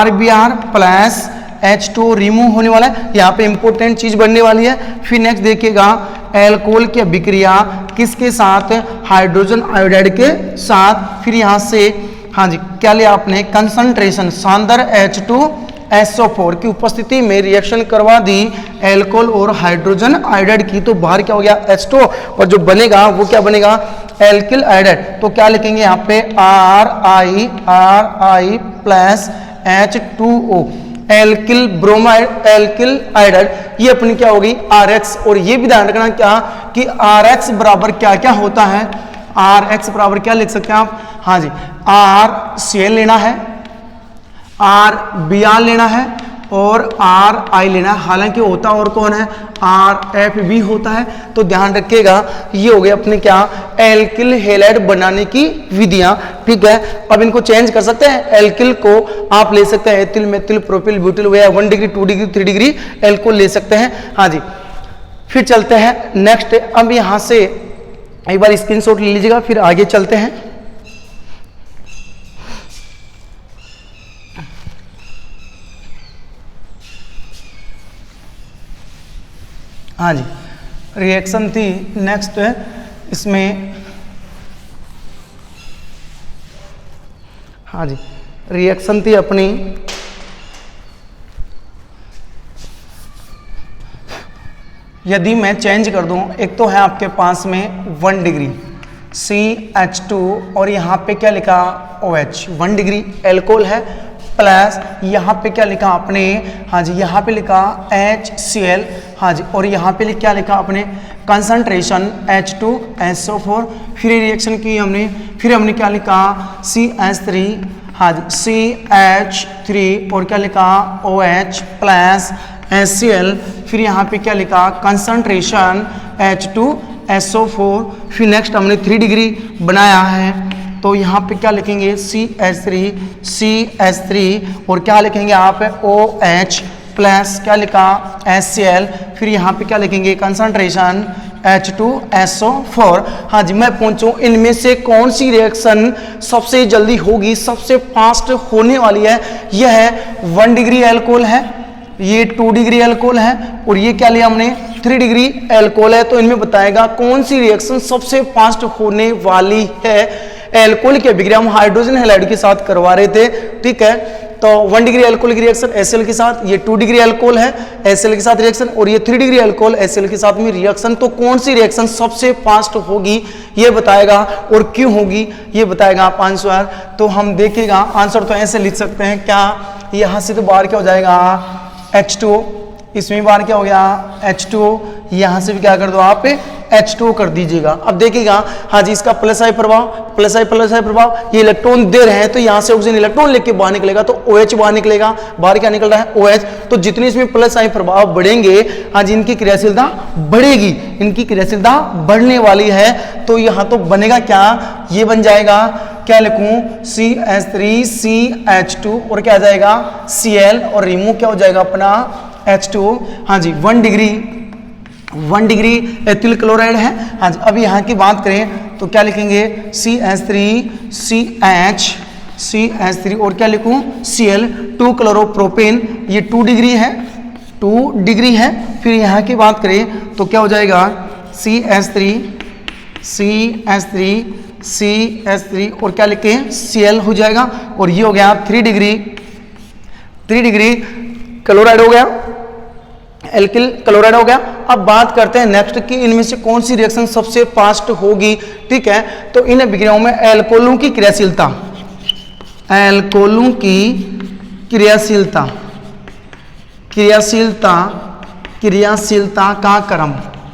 RBr प्लस H2O रिमूव होने वाला है, यहाँ पे इंपॉर्टेंट चीज बनने वाली है। फिर नेक्स्ट देखिएगा, एल्कोहल की अभिक्रिया किसके साथ, हाइड्रोजन आयोडाइड के साथ। फिर यहाँ से हाँ जी क्या लिया आपने, कंसंट्रेशन सांद्र H2SO4 की उपस्थिति में रिएक्शन करवा दी एल्कोहल और हाइड्रोजन आयोडाइड की, तो बाहर क्या हो गया H2O, और जो बनेगा वो क्या बनेगा, एल्किल आयोडाइड। तो क्या लिखेंगे यहाँ पे, RI plus H2O, alkyl bromide, alkyl iodide, ये अपनी क्या होगी RX। और ये भी ध्यान रखना क्या, कि RX बराबर क्या क्या होता है, RX बराबर क्या लिख सकते हैं आप, हाँ जी, RCl लेना है, RBr लेना है, और RI लेना है। हालांकि होता और कौन है, RFB होता है। तो ध्यान रखिएगा, ये हो गए अपने क्या, एल्किल हैलाइड बनाने की विधियां। ठीक है, अब इनको चेंज कर सकते हैं, एल्किल को आप ले सकते हैं एथिल, मेथिल, प्रोपिल, ब्यूटिल, वे 1 डिग्री 2 डिग्री 3 डिग्री एल्कोहल ले सकते हैं। हाँ जी, फिर चलते हैं नेक्स्ट। अब यहां से एक बार स्क्रीनशॉट ले लीजिएगा, फिर आगे चलते हैं। हाँ जी, रिएक्शन थी नेक्स्ट इसमें, हाँ जी रिएक्शन थी अपनी यदि मैं चेंज कर दूं, एक तो है आपके पास में 1 डिग्री CH2 और यहाँ पे क्या लिखा OH, 1 डिग्री एल्कोहल है, प्लस यहाँ पे क्या लिखा आपने, हाँ जी यहाँ पे लिखा HCl, हाँ जी, और यहाँ पे क्या लिखा आपने कंसंट्रेशन H2SO4। फिर रिएक्शन की हमने, फिर हमने क्या लिखा CH3, हाँ जी CH3, और क्या लिखा OH प्लस HCl। फिर यहाँ पे क्या लिखा कंसंट्रेशन H2SO4। फिर नेक्स्ट हमने 3 डिग्री बनाया है, तो यहाँ पे क्या लिखेंगे CH3 और क्या लिखेंगे आप OH प्लस क्या लिखा HCl। फिर यहाँ पे क्या लिखेंगे कंसंट्रेशन H2SO4। हाँ जी, मैं पूछूं इनमें से कौन सी रिएक्शन सबसे जल्दी होगी, सबसे फास्ट होने वाली है। यह है 1 डिग्री एल्कोहल है, ये 2 डिग्री एल्कोहल है, और ये क्या लिया हमने 3 डिग्री एल्कोहल है। तो इनमें बताएगा कौन सी रिएक्शन सबसे फास्ट होने वाली है। एल्कोहल की अभिक्रिया हम हाइड्रोजन हैलाइड के साथ करवा रहे थे, ठीक है। तो 1 डिग्री एल्कोहल की रिएक्शन HCl के साथ, ये 2 डिग्री एल्कोहल है HCl के साथ रिएक्शन, और ये 3 डिग्री एल्कोहल HCl के साथ में रिएक्शन। तो कौन सी रिएक्शन सबसे फास्ट होगी ये बताएगा, और क्यों होगी ये बताएगा आप आंसर। तो हम देखिएगा आंसर तो ऐसे लिख सकते हैं, क्या यहाँ से तो बाहर क्या हो जाएगा H2O, इसमें बाहर क्या हो गया H2O, यहाँ से भी क्या कर दो आप H2 कर दीजिएगा। अब देखिएगा, हाँ जी, इसका प्लस आई प्रभाव, ये इलेक्ट्रॉन दे रहे हैं तो यहाँ से ऑक्सीजन इलेक्ट्रॉन लेके बाहर निकलेगा तो OH बाहर निकलेगा। बाहर क्या निकल रहा है? OH। तो जितने इसमें प्लस आई प्रभाव बढ़ेंगे, हाँ जी, इनकी क्रियाशीलता बढ़ेगी, इनकी क्रियाशीलता बढ़ने वाली है। तो यहाँ तो बनेगा क्या? ये बन जाएगा, क्या लिखूं? CH3CH2 और क्या आ जाएगा? Cl और रिमूव क्या हो जाएगा अपना? H2। हाँ जी, 1 डिग्री एथिल क्लोराइड है। हाँ जी, अब यहाँ की बात करें तो क्या लिखेंगे? CH3 और क्या लिखूं? Cl, 2 क्लोरोप्रोपेन, ये 2 डिग्री है। फिर यहाँ की बात करें तो क्या हो जाएगा? CH3 और क्या लिखें? Cl हो जाएगा। और ये हो गया 3 डिग्री क्लोराइड हो गया, एल्किल क्लोराइड हो गया। अब बात करते हैं नेक्स्ट कि इनमें से कौन सी रिएक्शन सबसे फास्ट होगी। ठीक है, तो इन अभिक्रियाओं में एल्कोलों की क्रियाशीलता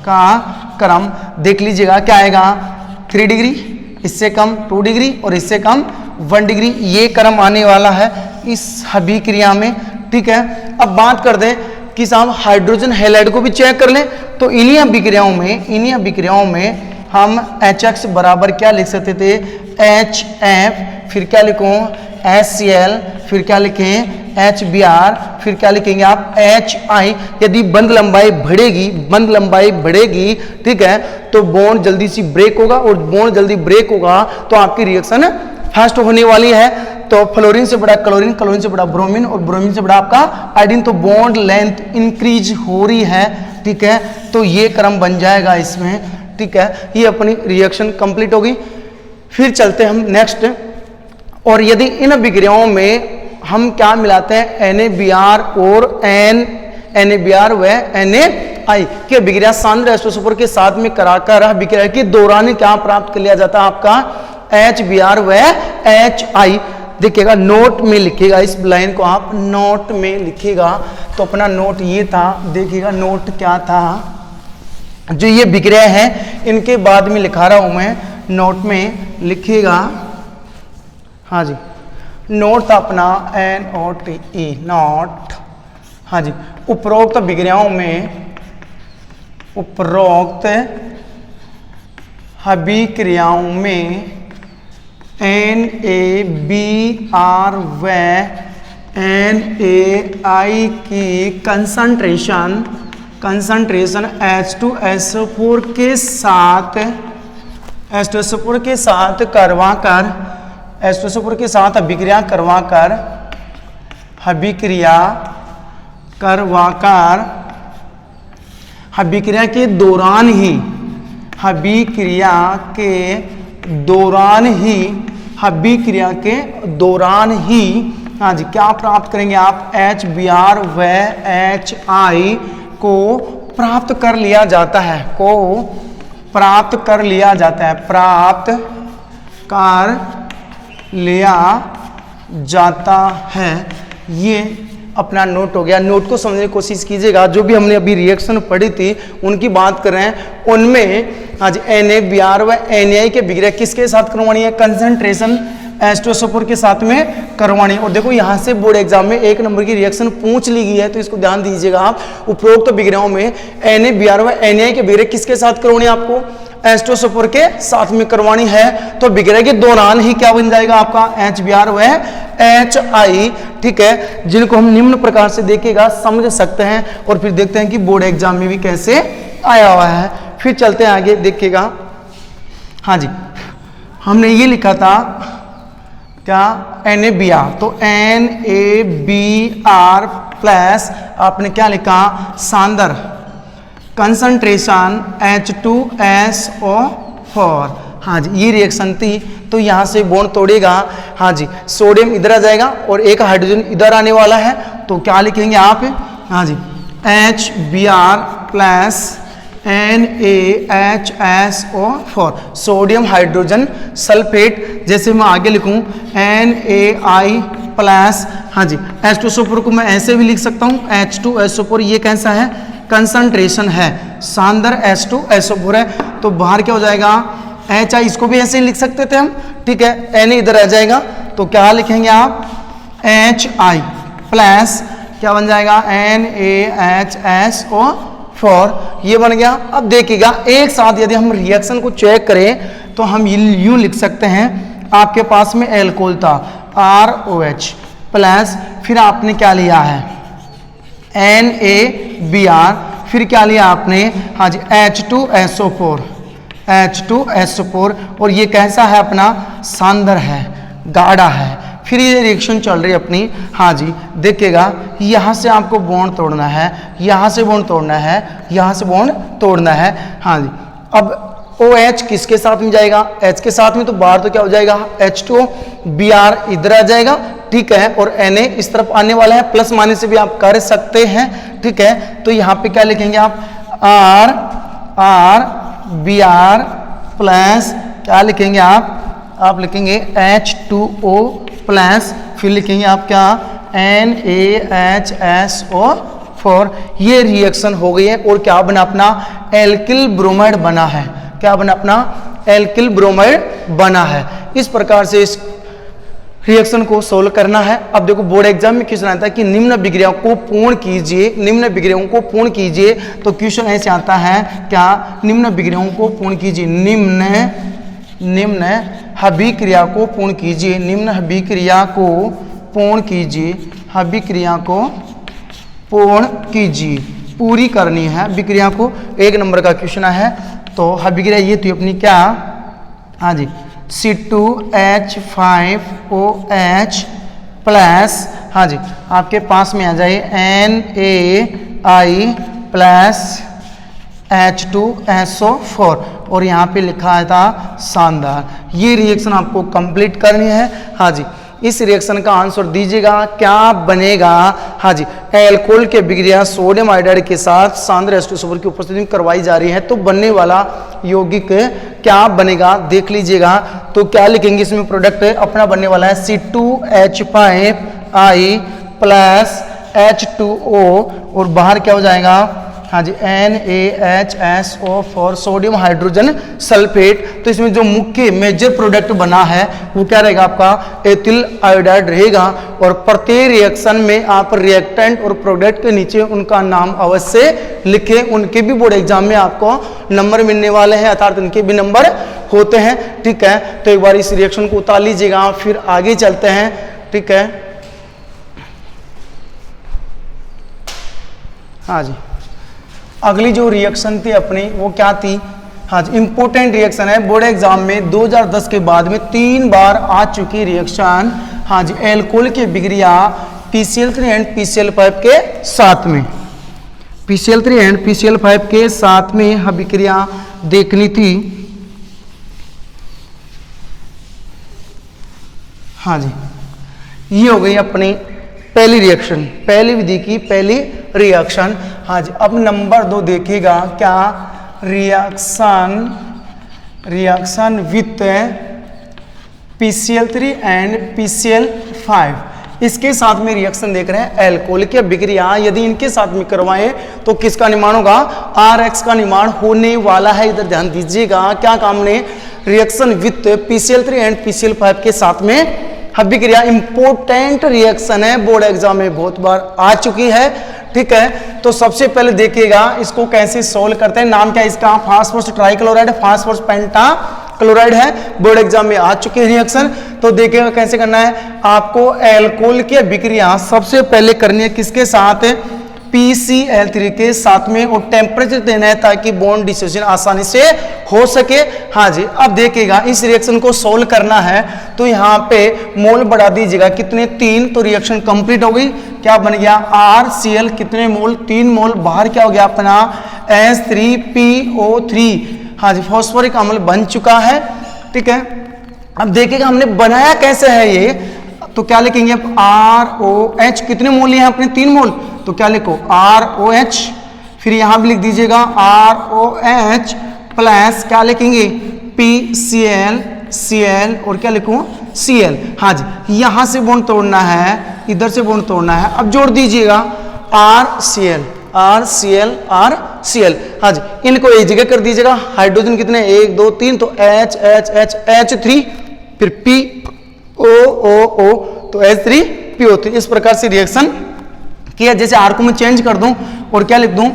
का क्रम देख लीजिएगा, क्या आएगा? 3 डिग्री, इससे कम 2 डिग्री और इससे कम 1 डिग्री, ये क्रम आने वाला है इस अभिक्रिया में। ठीक है, अब बात कर दें कि साहब हाइड्रोजन हैलाइड को भी चेक कर लें तो इन्हीं अभिक्रियाओं में हम HX बराबर क्या लिख सकते थे? HF, फिर क्या लिखूं? HCl, फिर क्या लिखें? HBr, फिर क्या लिखेंगे आप? HI। यदि बंध लंबाई बढ़ेगी, ठीक है, तो बॉन्ड जल्दी से ब्रेक होगा और बॉन्ड जल्दी ब्रेक होगा तो आपकी रिएक्शन फास्ट होने वाली है। तो फ्लोरीन से बड़ा क्लोरीन, क्लोरीन से बड़ा ब्रोमीन और ब्रोमीन से बड़ा आपका आयोडीन, तो बॉन्ड लेंथ इंक्रीज हो रही है। ठीक है, तो ये क्रम बन जाएगा इसमें। ठीक है, ये अपनी रिएक्शन कंप्लीट होगी। फिर चलते हैं हम नेक्स्ट। और यदि इन अभिक्रियाओं में हम क्या मिलाते हैं? NaBr और NaBr व NaI की अभिक्रिया सांद्र एस्टोसल्फर के साथ में कराकर अभिक्रिया के दौरान क्या प्राप्त कर लिया जाता है? आपका HBr व HI। देखिएगा, नोट में लिखिएगा, इस लाइन को आप नोट में लिखिएगा। तो अपना नोट ये था, देखिएगा नोट क्या था, जो ये अभिक्रिया है इनके बाद में लिखा रहा हूं मैं, नोट में लिखिएगा। हाँ जी, नोट था अपना NOTE, नोट। हाँ जी, उपरोक्त अभिक्रियाओं में NaBr व NaI की कंसंट्रेशन H2SO4 के साथ अभिक्रिया करवाकर अभिक्रिया के दौरान ही हाँ जी क्या प्राप्त करेंगे आप? HBr व HI को प्राप्त कर लिया जाता है। ये अपना नोट हो गया। नोट को समझने की कोशिश कीजिएगा। जो भी हमने अभी रिएक्शन पढ़ी थी उनकी बात कर रहे हैं, उनमें आज NaBr व NaI के अभिक्रिया किसके साथ करवानी है? कंसंट्रेशन H2SO4 के साथ में करवानी है। और देखो यहाँ से बोर्ड एग्जाम में 1 नंबर की रिएक्शन पूछ ली गई है, तो इसको ध्यान दीजिएगा आप। उपरोक्त अभिक्रियाओं में NaBr व NaI के अभिक्रिया किसके साथ करवानी है? आपको H2SO4 के साथ में करवानी है। तो अभिक्रिया के दौरान ही क्या बन जाएगा आपका? HBr व HI। ठीक है, जिनको हम निम्न प्रकार से देखेगा समझ सकते हैं और फिर देखते हैं कि बोर्ड एग्जाम में भी कैसे आया हुआ है। फिर चलते हैं आगे, देखिएगा। हाँ जी, हमने ये लिखा था क्या? NaBr, तो NaBr प्लस आपने क्या लिखा? सांद्र कंसंट्रेशन H2SO4। हाँ जी, ये रिएक्शन थी। तो यहाँ से बॉन्ड तोड़ेगा। हाँ जी, सोडियम इधर आ जाएगा और एक हाइड्रोजन इधर आने वाला है। तो क्या लिखेंगे आप? हाँ जी, HBr plus NaHSO4, sodium hydrogen sulphate. जैसे मैं आगे लिखूं NaI प्लस, हाँ जी, H2SO4 को मैं ऐसे भी लिख सकता हूं H2SO4। ये कैसा है? कंसंट्रेशन है सांदर H2SO4 है। तो बाहर क्या हो जाएगा HI, इसको भी ऐसे ही लिख सकते थे हम, ठीक है। Na इधर आ जाएगा तो क्या लिखेंगे आप HI प्लस क्या बन जाएगा NaHSO4, ये बन गया। अब देखिएगा एक साथ यदि हम रिएक्शन को चेक करें तो हम यूं लिख सकते हैं, आपके पास में एल्कोहल था ROH प्लस फिर आपने क्या लिया है NaBr, फिर क्या लिया आपने, हाँ जी H2SO4 और ये कैसा है अपना सांदर है, गाढ़ा है। फिर ये रिएक्शन चल रही है अपनी, हाँ जी देखिएगा यहाँ से आपको बॉन्ड तोड़ना है, यहाँ से बॉन्ड तोड़ना है, यहाँ से बॉन्ड तोड़ना है, हाँ जी। अब OH किसके साथ में जाएगा, H के साथ में, तो बाहर तो क्या हो जाएगा H2O, Br इधर आ जाएगा, ठीक है, और Na इस तरफ आने वाला है, प्लस माइनस से भी आप कर सकते हैं, ठीक है। तो यहाँ पे क्या लिखेंगे आप Br प्लस क्या लिखेंगे आप लिखेंगे H2O प्लस फिर लिखेंगे आप क्या NaHSO4। ये रिएक्शन हो गई है और क्या बना अपना एल्किल ब्रोमाइड बना है, क्या बना अपना एल्किल ब्रोमाइड बना है। इस प्रकार से इस रिएक्शन को सोल्व करना है। अब देखो बोर्ड एग्जाम में क्वेश्चन आता है कि निम्न विक्रियाओं को पूर्ण कीजिए, निम्न विक्रियाओं को पूर्ण कीजिए, तो क्वेश्चन ऐसे आता है क्या निम्न विक्रियाओं को पूर्ण कीजिए, निम्न अभिक्रिया को पूर्ण कीजिए, निम्न अभिक्रिया को पूर्ण कीजिए, अभिक्रिया को पूर्ण कीजिए, पूरी करनी है विक्रिया को। 1 नंबर का क्वेश्चन है। तो अभिक्रिया ये थी अपनी क्या, हाँ जी C2H5OH प्लस, हाँ जी आपके पास में आ जाए NaI प्लस H2SO4 और यहाँ पे लिखा था शानदार। ये रिएक्शन आपको कंप्लीट करनी है, हाँ जी। इस रिएक्शन का आंसर दीजिएगा क्या बनेगा, हाँ जी एल्कोहल के विक्रिया सोडियम आयोडाइड के साथ सांद्र H2SO4 की उपस्थिति में करवाई जा रही है, तो बनने वाला यौगिक क्या बनेगा देख लीजिएगा। तो क्या लिखेंगे इसमें, प्रोडक्ट अपना बनने वाला है C2H5I प्लस H2O और बाहर क्या हो जाएगा, हाँ जी NaHSO4 सोडियम हाइड्रोजन सल्फेट। तो इसमें जो मुख्य मेजर प्रोडक्ट बना है वो क्या रहेगा आपका एथिल आयोडाइड रहेगा। और प्रत्येक रिएक्शन में आप रिएक्टेंट और प्रोडक्ट के नीचे उनका नाम अवश्य लिखें, उनके भी बोर्ड एग्जाम में आपको नंबर मिलने वाले हैं, अर्थात उनके भी नंबर होते हैं, ठीक है। तो एक बार इस रिएक्शन को उतार लीजिएगा, फिर आगे चलते हैं, ठीक है। हाँ जी अगली जो रिएक्शन थी अपनी वो क्या थी, हाँ जी इंपॉर्टेंट रिएक्शन है, बोर्ड एग्जाम में 2010 के बाद में 3 बार आ चुकी रिएक्शन, हाँ जी एल्कोहल की विक्रिया PCl3 एंड PCl5 के साथ में, PCl3 एंड PCl5 के साथ में अभिक्रिया देखनी थी, हाँ जी। ये हो गई अपनी पहली रिएक्शन, पहली विधि की पहली रिएक्शन, हाँ जी। अब नंबर 2 देखिएगा क्या, reaction with PCl3 and PCl5, इसके साथ में रिएक्शन देख रहे हैं एल्कोहल की विक्रिया यदि इनके साथ में करवाएं तो किसका निर्माण होगा, RX का निर्माण होने वाला है। इधर ध्यान दीजिएगा क्या काम ने, reaction with PCl3 and PCl5 के साथ में अभिक्रिया इंपॉर्टेंट रिएक्शन है, बोर्ड एग्जाम में बहुत बार आ चुकी है, ठीक है। तो सबसे पहले देखिएगा इसको कैसे सोल्व करते हैं। नाम क्या है इसका, फास्फोरस ट्राइक्लोराइड, फास्फोरस पेंटा क्लोराइड है, बोर्ड एग्जाम में आ चुके हैं रिएक्शन। तो देखिएगा कैसे करना है, आपको एल्कोहल की अभिक्रिया सबसे पहले करनी है किसके साथ, PCl3 के साथ में, और टेम्परेचर देना है ताकि बॉन्ड डिसोसिएशन आसानी से हो सके, हाँ जी। अब देखिएगा इस रिएक्शन को सोल्व करना है तो यहाँ पे मोल बढ़ा दीजिएगा, कितने 3, तो रिएक्शन कंप्लीट हो गई। क्या बन गया RCl कितने मोल, 3 मोल, बाहर क्या हो गया अपना H3PO3, हाँ जी फॉस्फोरिक अम्ल बन चुका है, ठीक है। अब देखिएगा हमने बनाया कैसे है ये, तो क्या लिखेंगे ROH कितने मोल लिए हैं अपने 3 मोल, तो क्या लिखो ROH, फिर यहां भी लिख दीजिएगा ROH प्लस क्या लिखेंगे PCl और क्या लिखूं Cl, हाँ जी यहां से बॉन्ड तोड़ना है, इधर से बॉन्ड तोड़ना है। अब जोड़ दीजिएगा RCl Cl। हाँ जी, इनको एक जगह कर दीजिएगा। हाइड्रोजन कितने, 1 2 3, तो H H H H3, फिर P O O O, तो H3PO3। इस प्रकार से रिएक्शन किया। जैसे R को मैं चेंज कर दूं और क्या लिख दूं,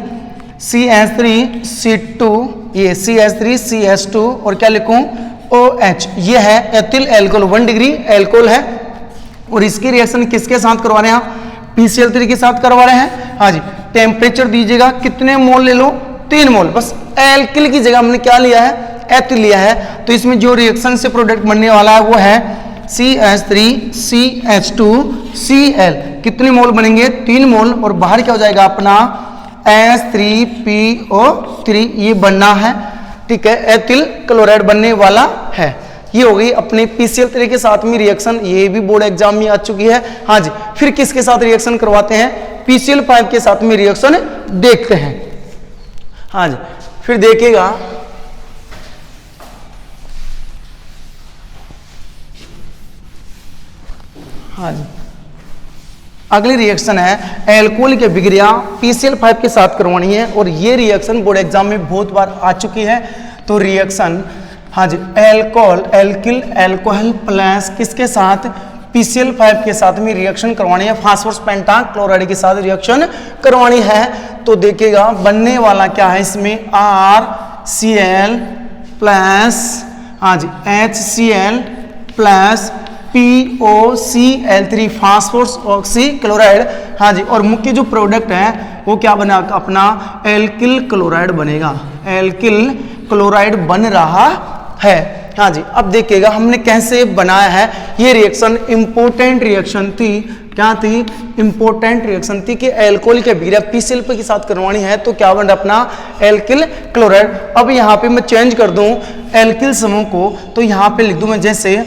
CH3C2, ये CH3CH2, और क्या लिखूं, OH। ये है एथिल एल्कोहल, 1 डिग्री एल्कोहल है। और इसकी रिएक्शन किसके साथ करवा रहे हैं आप, PCl3 के साथ करवा रहे हैं। हाँ जी, टेम्परेचर दीजिएगा, कितने मोल ले लो, 3 मोल। बस एल्किल की जगह हमने क्या लिया है, एथिल लिया है। तो इसमें जो रिएक्शन से प्रोडक्ट बनने वाला है वो है CH3CH2Cl। कितने मोल बनेंगे, 3 मोल, और बाहर क्या हो जाएगा अपना H3PO3, ये बनना है। ठीक है, एथिल क्लोराइड बनने वाला है। ये हो गई अपने PCl3 के साथ में रिएक्शन, ये भी बोर्ड एग्जाम में आ चुकी है। हाँ जी, फिर किसके साथ रिएक्शन करवाते हैं, PCl5 के साथ में रिएक्शन देखते हैं। हाँ जी, फिर देखिएगा हाँ जी, अगली रिएक्शन है एल्कोहल की अभिक्रिया PCl5 के साथ करवानी है। और ये रिएक्शन बोर्ड एग्जाम में बहुत बार आ चुकी है। तो रिएक्शन, हाँ जी, एल्कोहल, एल्किल एल्कोहल प्लस किसके साथ, PCl5 के साथ में रिएक्शन करवानी है। फास्फोरस पेंटाक्लोराइड के साथ रिएक्शन करवानी है। तो देखिएगा बनने वाला क्या है इसमें, RCl प्लस, हाँ जी, HCl plus POCl3, phosphorus oxychloride. हाँ जी, और मुख्य जो प्रोडक्ट है वो क्या बना अपना, एल्किल क्लोराइड बनेगा। एल्किल क्लोराइड बन रहा है। हाँ जी, अब देखिएगा हमने कैसे बनाया है। ये रिएक्शन इंपॉर्टेंट रिएक्शन थी। क्या थी, इंपॉर्टेंट रिएक्शन थी कि एल्कोहल की अभिक्रिया PCl के साथ करवानी है। तो क्या बन रहा अपना, एल्किल क्लोराइड। अब यहाँ पे मैं चेंज कर दूं एल्किल समूह को, तो यहाँ पे लिख दूं मैं जैसे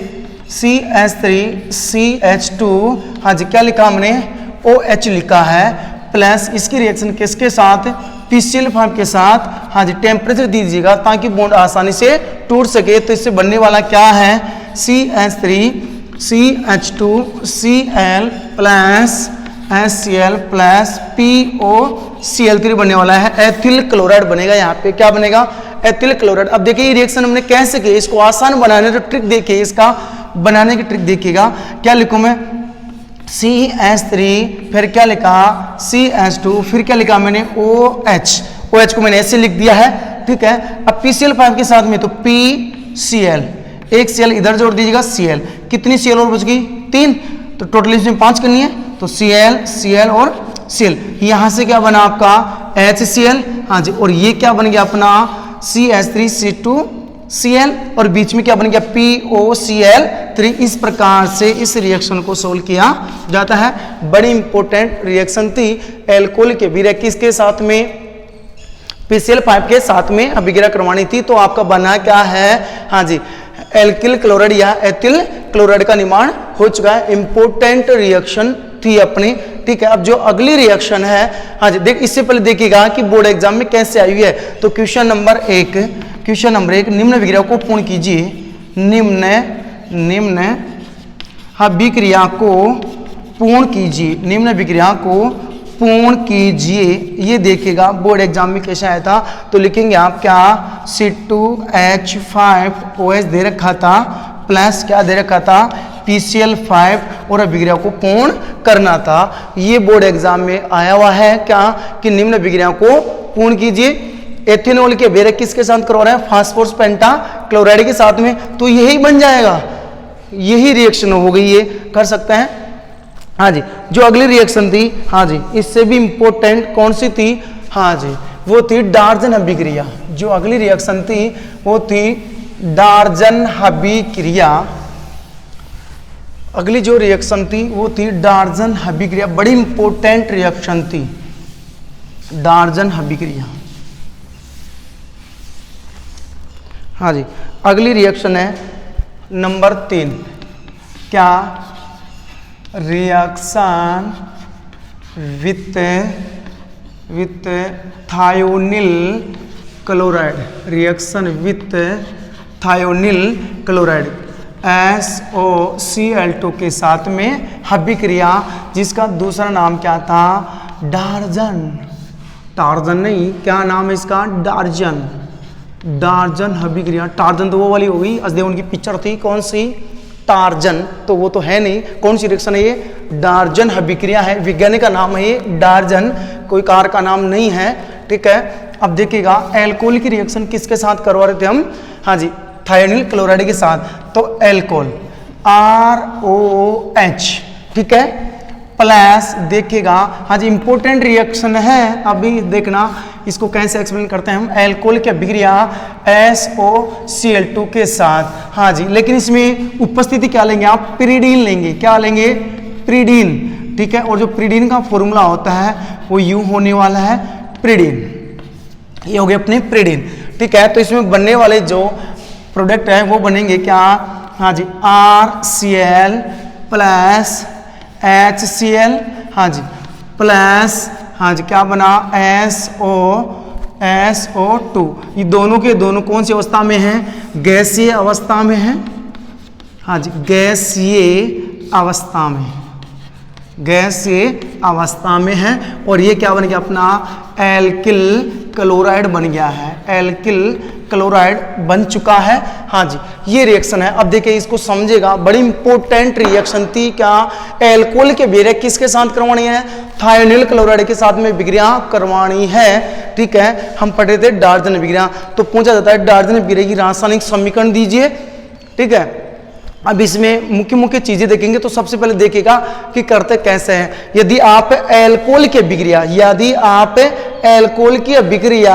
CH3CH2, हाँ जी, क्या लिखा हमने, OH लिखा है, प्लस इसकी रिएक्शन किसके साथ, PCl5 के साथ। हाँ जी, टेम्परेचर दीजिएगा ताकि बॉन्ड आसानी से टूट सके। तो इससे बनने वाला क्या है, CH3CH2Cl plus HCl plus POCl3 बनने वाला है। एथिल क्लोराइड बनेगा। यहाँ पे क्या बनेगा, एथिल क्लोराइड। अब देखिए ये रिएक्शन हमने कैसे की, इसको आसान बनाने की ट्रिक देखिए, इसका बनाने की ट्रिक देखिएगा। क्या लिखूं मैं, CH3, फिर क्या लिखा CH2, फिर क्या लिखा मैंने OH को मैंने ऐसे लिख दिया है। ठीक है, अब PCl5 के साथ में तो PCl, एक Cl इधर जोड़ दीजिएगा, Cl, कितनी Cl और बच गई, 3, तो टोटल इसमें 5 करनी है। तो Cl और Cl, यहां से क्या बना आपका HCl। हाँ जी, और ये क्या बन गया अपना CH3C2Cl, और बीच में क्या बन गया POCl3। इस प्रकार से इस रिएक्शन को सोल्व किया जाता है। बड़ी इंपॉर्टेंट रिएक्शन थी। एल्कोहल के अभिक्रिया किसके साथ में, PCl5 के साथ में अभिक्रिया करवानी थी। तो आपका बना क्या है, हाँ जी, एल्किल क्लोराइड या एथिल क्लोराइड का निर्माण हो चुका है। इंपॉर्टेंट रिएक्शन थी अपनी। ठीक है, अब जो अगली रिएक्शन है, हाँ जी, देख इससे पहले देखिएगा कि बोर्ड एग्जाम में कैसे आई हुई है। तो क्वेश्चन नंबर 1, निम्न विक्रिया को पूर्ण कीजिए। निम्न अभिक्रिया को पूर्ण कीजिए, निम्न विक्रिया को पूर्ण कीजिए। ये देखिएगा बोर्ड एग्जाम में कैसे आया था। तो लिखेंगे आप क्या, C2H5OH दे रखा था, प्लस क्या दे रखा था, PCl5, और अभिक्रिया को पूर्ण करना था। ये बोर्ड एग्जाम में आया हुआ है क्या, कि निम्न अभिक्रिया को पूर्ण कीजिए। एथेनॉल के अभिक्रिया किसके साथ करवा रहे हैं, फास्फोरस पेंटाक्लोराइड के साथ में। तो यही बन जाएगा, यही रिएक्शन हो गई, ये कर सकते हैं। हाँ जी, जो अगली रिएक्शन थी, हाँ जी, इससे भी इंपॉर्टेंट कौन सी थी, हाँ जी, वो थी डार्जन अभिक्रिया। जो अगली रिएक्शन थी वो थी डार्जन अभिक्रिया। अगली जो रिएक्शन थी वो थी डार्जन अभिक्रिया। बड़ी इंपॉर्टेंट रिएक्शन थी डार्जन अभिक्रिया। हाँ जी, अगली रिएक्शन है नंबर 3। क्या, reaction with thionyl chloride, reaction with thionyl chloride SOCl2 के साथ में अभिक्रिया, जिसका दूसरा नाम क्या था, डार्जन टार्जन नहीं, क्या नाम है इसका, डार्जन। डार्जन अभिक्रिया, टार्जन तो वो वाली होगी, अजय उनकी पिक्चर थी कौन सी, टार्जन, तो वो तो है नहीं। कौन सी रिएक्शन है ये, डार्जन अभिक्रिया है, वैज्ञानिक का नाम है ये डार्जन, कोई कार का नाम नहीं है, ठीक है। अब देखिएगा एल्कोहल की रिएक्शन किसके साथ करवा रहे थे हम, हाँ जी, थायोनिल क्लोराइड के साथ, तो एल्कोहल ROH, ठीक है, प्लस देखिएगा, हाँ जी इंपॉर्टेंट रिएक्शन है, अभी देखना इसको कैसे एक्सप्लेन करते हैं हम, एल्कोहल की अभिक्रिया SOCl2 के साथ, हाँ जी, लेकिन इसमें उपस्थिति क्या लेंगे आप, पिरीडीन लेंगे, क्या लेंगे, पिरीडीन, ठीक है। और जो पिरीडीन का फॉर्मूला होता है वो यूं होने वाला है, पिरीडीन, ये हो गए अपने पिरीडीन, ठीक है। तो इसमें बनने वाले जो प्रोडक्ट है वो बनेंगे क्या, हाँ जी, RCl प्लस HCl, हाँ जी, प्लस, हाँ जी, क्या बना, SO2। ये दोनों के दोनों कौन सी अवस्था में हैं, गैसीय अवस्था में है, हाँ जी, गैसीय अवस्था में, गैसीय अवस्था में है। और ये क्या बन गया अपना, एल्किल क्लोराइड बन गया है, एल्किल क्लोराइड बन चुका है, हाँ जी, ये रिएक्शन है। अब देखिए इसको समझेगा, बड़ी इंपॉर्टेंट रिएक्शन थी, क्या, एल्कोहल के अभिक्रिया किसके साथ करवानी है, थायोनिल क्लोराइड के साथ में अभिक्रिया करवानी है, ठीक है। हम पढ़ रहे थे डार्जन अभिक्रिया, तो पूछा जाता है डार्जन अभिक्रिया की रासायनिक समीकरण दीजिए, ठीक है। अब इसमें मुख्य मुख्य चीजें देखेंगे, तो सबसे पहले देखिएगा कि करते कैसे हैं। यदि आप एल्कोहल की अभिक्रिया, यदि आप एल्कोहल की अभिक्रिया,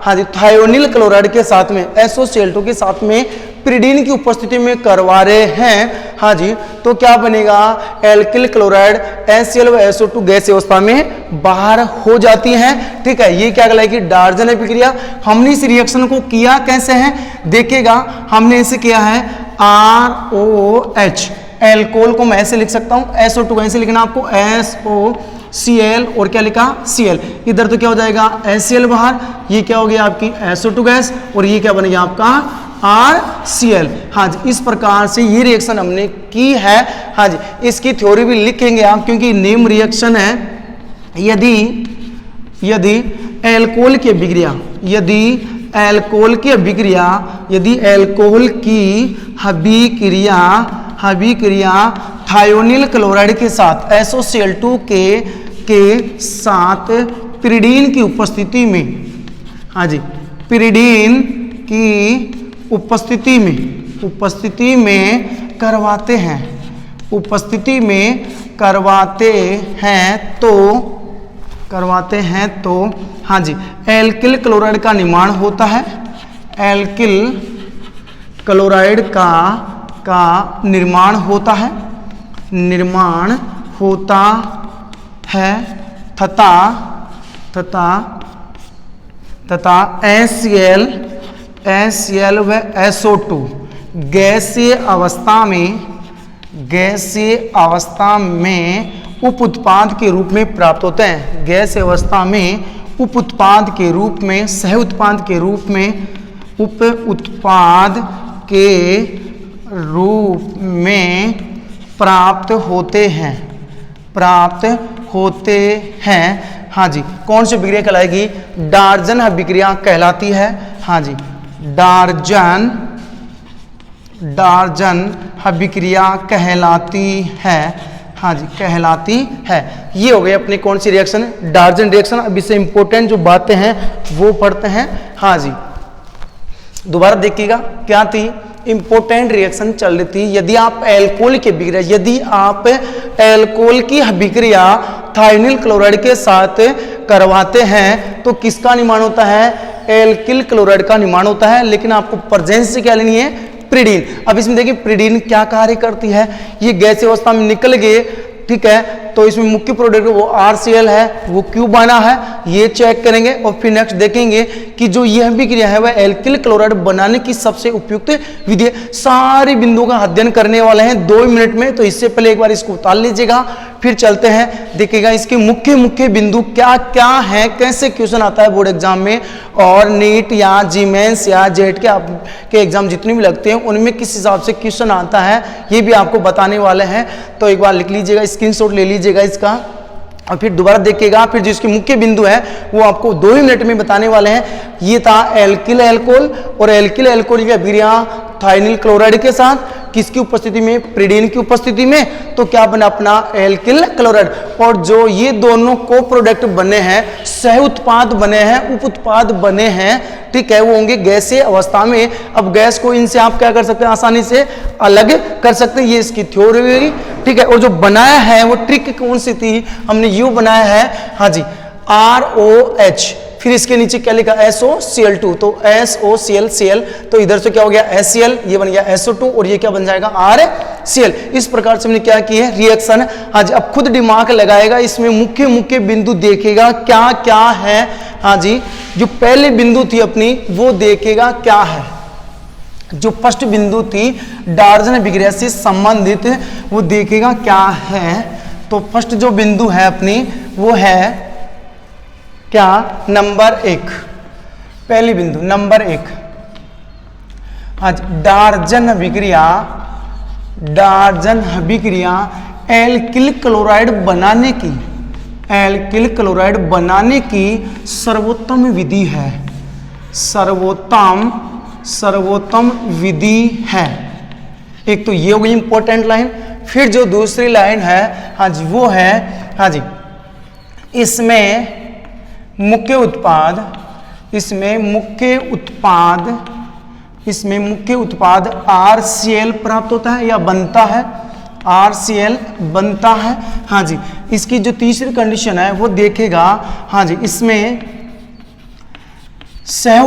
हाँ जी, थायोनिल क्लोराइड के साथ में, SOCl2 के साथ में पिरीडीन की उपस्थिति में करवा रहे हैं, हाँ जी, तो क्या बनेगा, एल्किल क्लोराइड HCl व SO2 गैस अवस्था में बाहर हो जाती हैं, ठीक है। ये क्या कहलाएगी, डार्जन अभिक्रिया। हमने इस रिएक्शन को किया कैसे है, देखिएगा, हमने इसे किया है ROH, एल्कोहल को मैं ऐसे लिख सकता हूं, SO2 को ऐसे लिखना आपको, SOCl, और क्या लिखा, Cl, इधर तो क्या हो जाएगा, HCl बाहर, ये क्या हो गया आपकी SO2 गैस, और ये क्या बनेगा आपका RCl, हाँ जी। इस प्रकार से ये रिएक्शन हमने की है, हाँ जी, इसकी थ्योरी भी लिखेंगे आप, क्योंकि नेम रिएक्शन है। यदि एल्कोहल की अभिक्रिया, यदि एल्कोहल की अभिक्रिया, यदि एल्कोहल की अभिक्रिया थायोनिल क्लोराइड के साथ, SOCl2 के साथ पिरीडीन की उपस्थिति में, हाँ जी, पिरीडीन की उपस्थिति में करवाते हैं, उपस्थिति में करवाते हैं तो हाँ जी, एल्किल क्लोराइड का निर्माण होता है, एल्किल क्लोराइड का निर्माण होता है तथा HCl व SO2 गैसीय अवस्था में उप उत्पाद के रूप में प्राप्त होते हैं, गैसीय अवस्था में उप उत्पाद के रूप में, सह उत्पाद के रूप में, उप उत्पाद के रूप में प्राप्त होते हैं, हाँ जी। कौन सी अभिक्रिया कहलाएगी, डार्जन अभिक्रिया कहलाती है, हाँ जी, डार्जन अभिक्रिया कहलाती है, हाँ जी, कहलाती है। ये हो गए अपने कौन सी रिएक्शन, डार्जन रिएक्शन। अब इससे इंपॉर्टेंट जो बातें हैं वो पढ़ते हैं, हाँ जी। दोबारा देखिएगा क्या थी, इंपॉर्टेंट रिएक्शन चल रही थी। यदि आप एल्कोहल की अभिक्रिया थायोनिल क्लोराइड के साथ करवाते हैं तो किसका निर्माण होता है, एल्किल क्लोराइड का निर्माण होता है। लेकिन आपको प्रेजेंस से क्या लेनी है, पिरीडीन। अब इसमें देखिए पिरीडीन क्या कार्य करती है, ये गैसीय अवस्था में निकल गए, ठीक है, तो इसमें मुख्य प्रोडक्ट वो RCl है, वो क्यों बना है ये चेक करेंगे। और फिर नेक्स्ट देखेंगे कि जो यह अभिक्रिया है वह एल्किल क्लोराइड बनाने की सबसे उपयुक्त विधि है। सारी बिंदुओं का अध्ययन करने वाले हैं 2 मिनट में, तो इससे पहले एक बार इसको उतार लीजिएगा, फिर चलते हैं। देखिएगा इसके मुख्य मुख्य बिंदु क्या क्या है, कैसे क्वेश्चन आता है बोर्ड एग्जाम में, और नीट या जीमेंस या जेट के एग्जाम जितने भी लगते हैं उनमें किस हिसाब से क्वेश्चन आता है ये भी आपको बताने वाले हैं। तो एक बार लिख लीजिएगा, स्क्रीनशॉट ले लीजिएगा इसका, और फिर दोबारा देखिएगा, फिर जिसके मुख्य बिंदु है वो आपको 2 ही मिनट में बताने वाले हैं। ये था एल्किल अल्कोहल, और एल्किल अल्कोहल की अभिक्रिया थाइनिल क्लोराइड के साथ, किसकी उपस्थिति में, प्रिडीन की उपस्थिति में, तो क्या बना अपना एल्किल क्लोराइड। और जो ये दोनों को प्रोडक्ट बने हैं, सह उत्पाद बने हैं, उप उत्पाद बने हैं, ठीक है, वो होंगे गैसीय अवस्था में। अब गैस को इनसे आप क्या कर सकते हैं, आसानी से अलग कर सकते हैं, ये इसकी थ्योरी हुई, ठीक है। और जो बनाया है वो ट्रिक कौन सी थी, हमने यू बनाया है, हाँ जी, ROH, फिर इसके नीचे क्या लिखा, SOCl2, तो SOCl, तो इधर से क्या हो गया HCl, ये बन गया SO2, और ये क्या बन जाएगा RCl। इस प्रकार से हमने क्या की है रिएक्शन। हाँ जी, अब खुद दिमाग लगाएगा, इसमें मुख्य मुख्य बिंदु देखेगा क्या क्या है। हाँ जी, जो पहले बिंदु थी अपनी वो देखेगा क्या है, जो फर्स्ट बिंदु थी डार्जन अभिक्रिया से संबंधित, वो देखेगा क्या है। तो फर्स्ट जो बिंदु है अपनी वो है क्या, नंबर 1, पहली बिंदु नंबर 1। आज डार्जन अभिक्रिया एल्किल क्लोराइड बनाने की, एल्किल क्लोराइड बनाने की सर्वोत्तम विधि है, सर्वोत्तम विधि है। एक तो ये हो गई इंपॉर्टेंट लाइन। फिर जो दूसरी लाइन है, हाँ जी, वो है, हाँ जी, इसमें मुख्य उत्पाद RCl प्राप्त होता है या बनता है, RCl बनता है। हाँ जी, इसकी जो तीसरी कंडीशन है वो देखेगा, हाँ जी, इसमें सह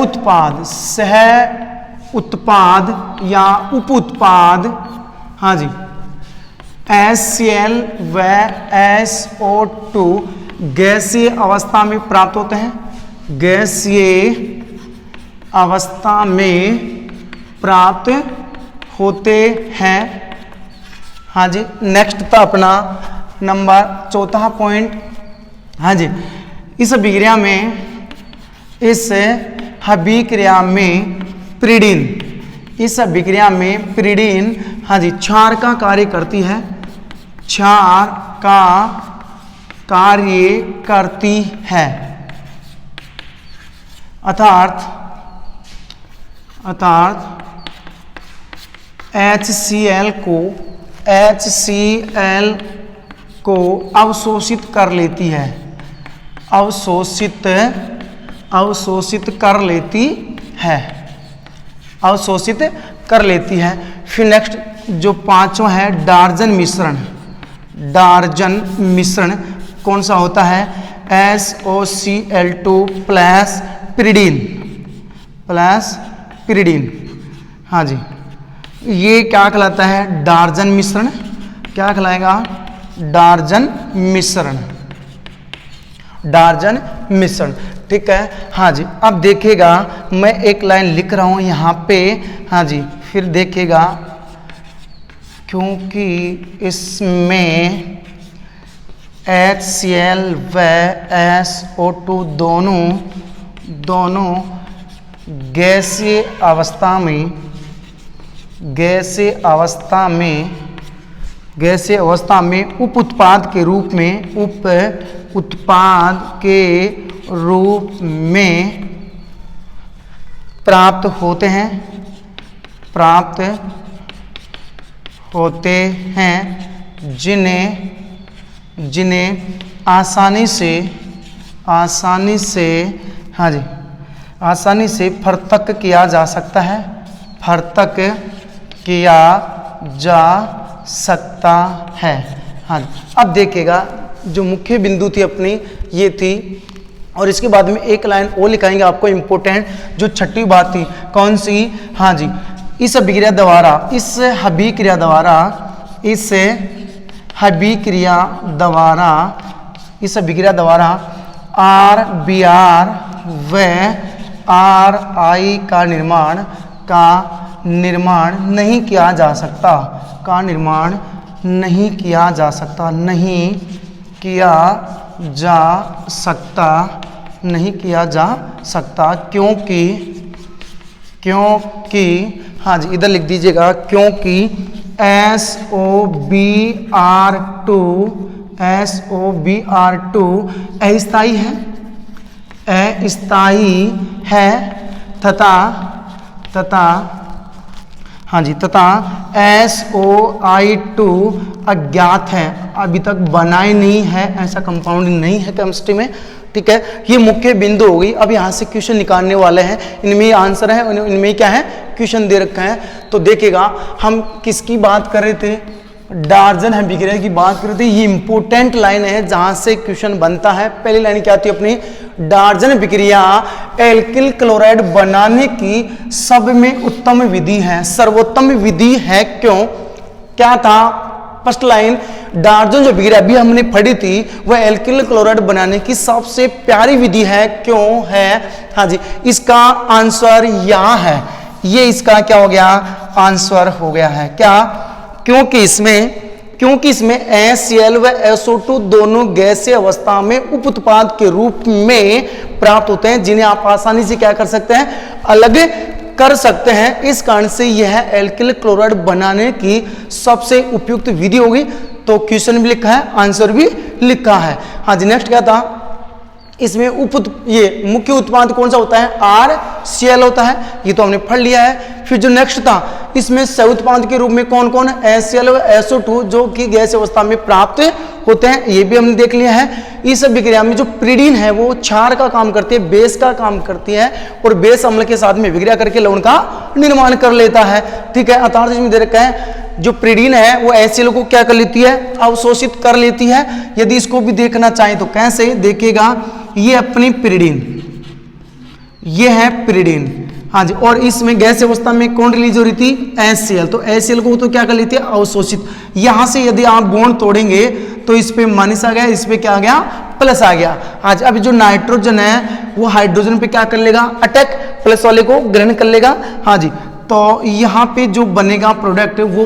उत्पाद या उप उत्पाद, हाँ जी, HCl व SO2 गैसीय अवस्था में प्राप्त होते हैं, गैसीय अवस्था में प्राप्त होते हैं। हाँ जी, नेक्स्ट था अपना नंबर 4था पॉइंट। हाँ जी, इस अभिक्रिया में प्रिडीन, हाँ जी, क्षार का कार्य करती है, क्षार का कार्य करती है, अर्थात HCl को अवशोषित कर लेती है, अवशोषित कर लेती है। फिर नेक्स्ट जो 5वां है डार्जन मिश्रण कौन सा होता है, SOCl2 प्लस पिरिडीन। हाँ जी, ये क्या कहलाता है, डार्जन मिश्रण। क्या कहलाएगा, डार्जन मिश्रण, ठीक है। हाँ जी, अब देखेगा, मैं एक लाइन लिख रहा हूँ यहाँ पे, हाँ जी, फिर देखेगा, क्योंकि इसमें HCl व SO2 दोनों गैसीय अवस्था में उप उत्पाद के रूप में प्राप्त होते हैं, जिन्हें आसानी से फर्तक किया जा सकता है। हाँ, अब देखिएगा, जो मुख्य बिंदु थी अपनी ये थी, और इसके बाद में एक लाइन और लिखाएंगे आपको इम्पोर्टेंट, जो छठी बात थी, कौन सी, हाँ जी, इस अभिक्रिया द्वारा RBr व RI का निर्माण नहीं किया जा सकता, क्योंकि हाँ जी, इधर लिख दीजिएगा, क्योंकि SOBr2 अस्थाई है, अस्थाई है तथा हाँ जी तथा SOI2 अज्ञात है, अभी तक बनाए नहीं है, ऐसा कंपाउंड नहीं है केमिस्ट्री में। ठीक है, ये मुख्य बिंदु हो गई। अब यहाँ से क्वेश्चन निकालने वाले हैं, इनमें आंसर है, इनमें क्या है क्वेश्चन दे रखा है। तो देखिएगा हम किसकी बात कर रहे थे, डार्जन अभिक्रिया की बात कर रहे थे। ये इंपोर्टेंट लाइन है जहां से क्वेश्चन बनता है। पहली लाइन क्या थी अपनी, डार्जन अभिक्रिया एल्किल क्लोराइड बनाने की सब में उत्तम विधि है, सर्वोत्तम विधि है। क्यों, क्या था फर्स्ट लाइन, डार्जन जो अभिक्रिया अभी हमने पढ़ी थी वह एल्किल क्लोराइड बनाने की सबसे प्यारी विधि है। क्यों है, हाँ जी, इसका आंसर यहाँ है, ये इसका क्या हो गया आंसर हो गया है। क्या, क्योंकि इसमें HCl व SO2 दोनों गैसीय अवस्था में उप उत्पाद के रूप में प्राप्त होते हैं, जिन्हें आप आसानी से क्या कर सकते हैं, अलग कर सकते हैं। इस कारण से यह एल्किल क्लोराइड बनाने की सबसे उपयुक्त विधि होगी। तो क्वेश्चन भी लिखा है, आंसर भी लिखा है। हाँ जी, नेक्स्ट क्या था, इसमें ये मुख्य उत्पाद कौन सा होता है, RCl होता है, ये तो हमने पढ़ लिया है। फिर जो नेक्स्ट था, इसमें सह उत्पाद के रूप में कौन कौन है, HCl व SO2 जो कि गैस अवस्था में प्राप्त होते हैं, ये भी हमने देख लिया है। इस अभिक्रिया में जो प्रीडीन है वो क्षार का काम करती है, बेस का काम करती है, और बेस अम्ल के साथ में अभिक्रिया करके लवण का निर्माण कर लेता है। ठीक है, अर्थात इसमें दे रखा है जो प्रीडीन है वो HCl को क्या कर लेती है, अवशोषित कर लेती है। यदि इसको भी देखना चाहें तो कैसे देखिएगा, ये अपनी प्रीडीन, ये है प्रीडीन, हाँ जी, और इसमें गैस अवस्था में कौन रिलीज हो रही थी, HCl। तो HCl को तो क्या कर लेती है, अवशोषित। यहां से यदि आप बॉन्ड तोड़ेंगे तो इस पे माइनस आ गया, इस पे क्या आ गया, प्लस आ गया। आज अब जो नाइट्रोजन है वो हाइड्रोजन पे क्या कर लेगा, अटैक, प्लस वाले को ग्रहण कर लेगा। हाँ जी, तो यहाँ पे जो बनेगा प्रोडक्ट वो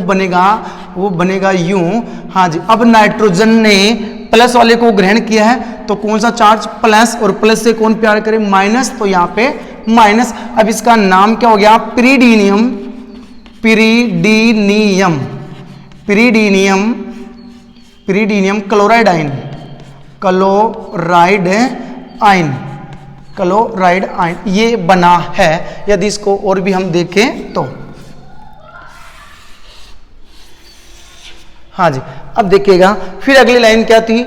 बनेगा यूं। हाँ जी, अब नाइट्रोजन ने प्लस वाले को ग्रहण किया है, तो कौन सा चार्ज, प्लस, और प्लस से कौन प्यार करे, माइनस, तो यहाँ पे माइनस। अब इसका नाम क्या हो गया, pyridinium, pyridinium, pyridinium, pyridinium chloride ion, chloride ion, chloride ion ये बना है। यदि इसको और भी हम देखें तो, हाँ जी, अब देखिएगा फिर अगली लाइन क्या थी,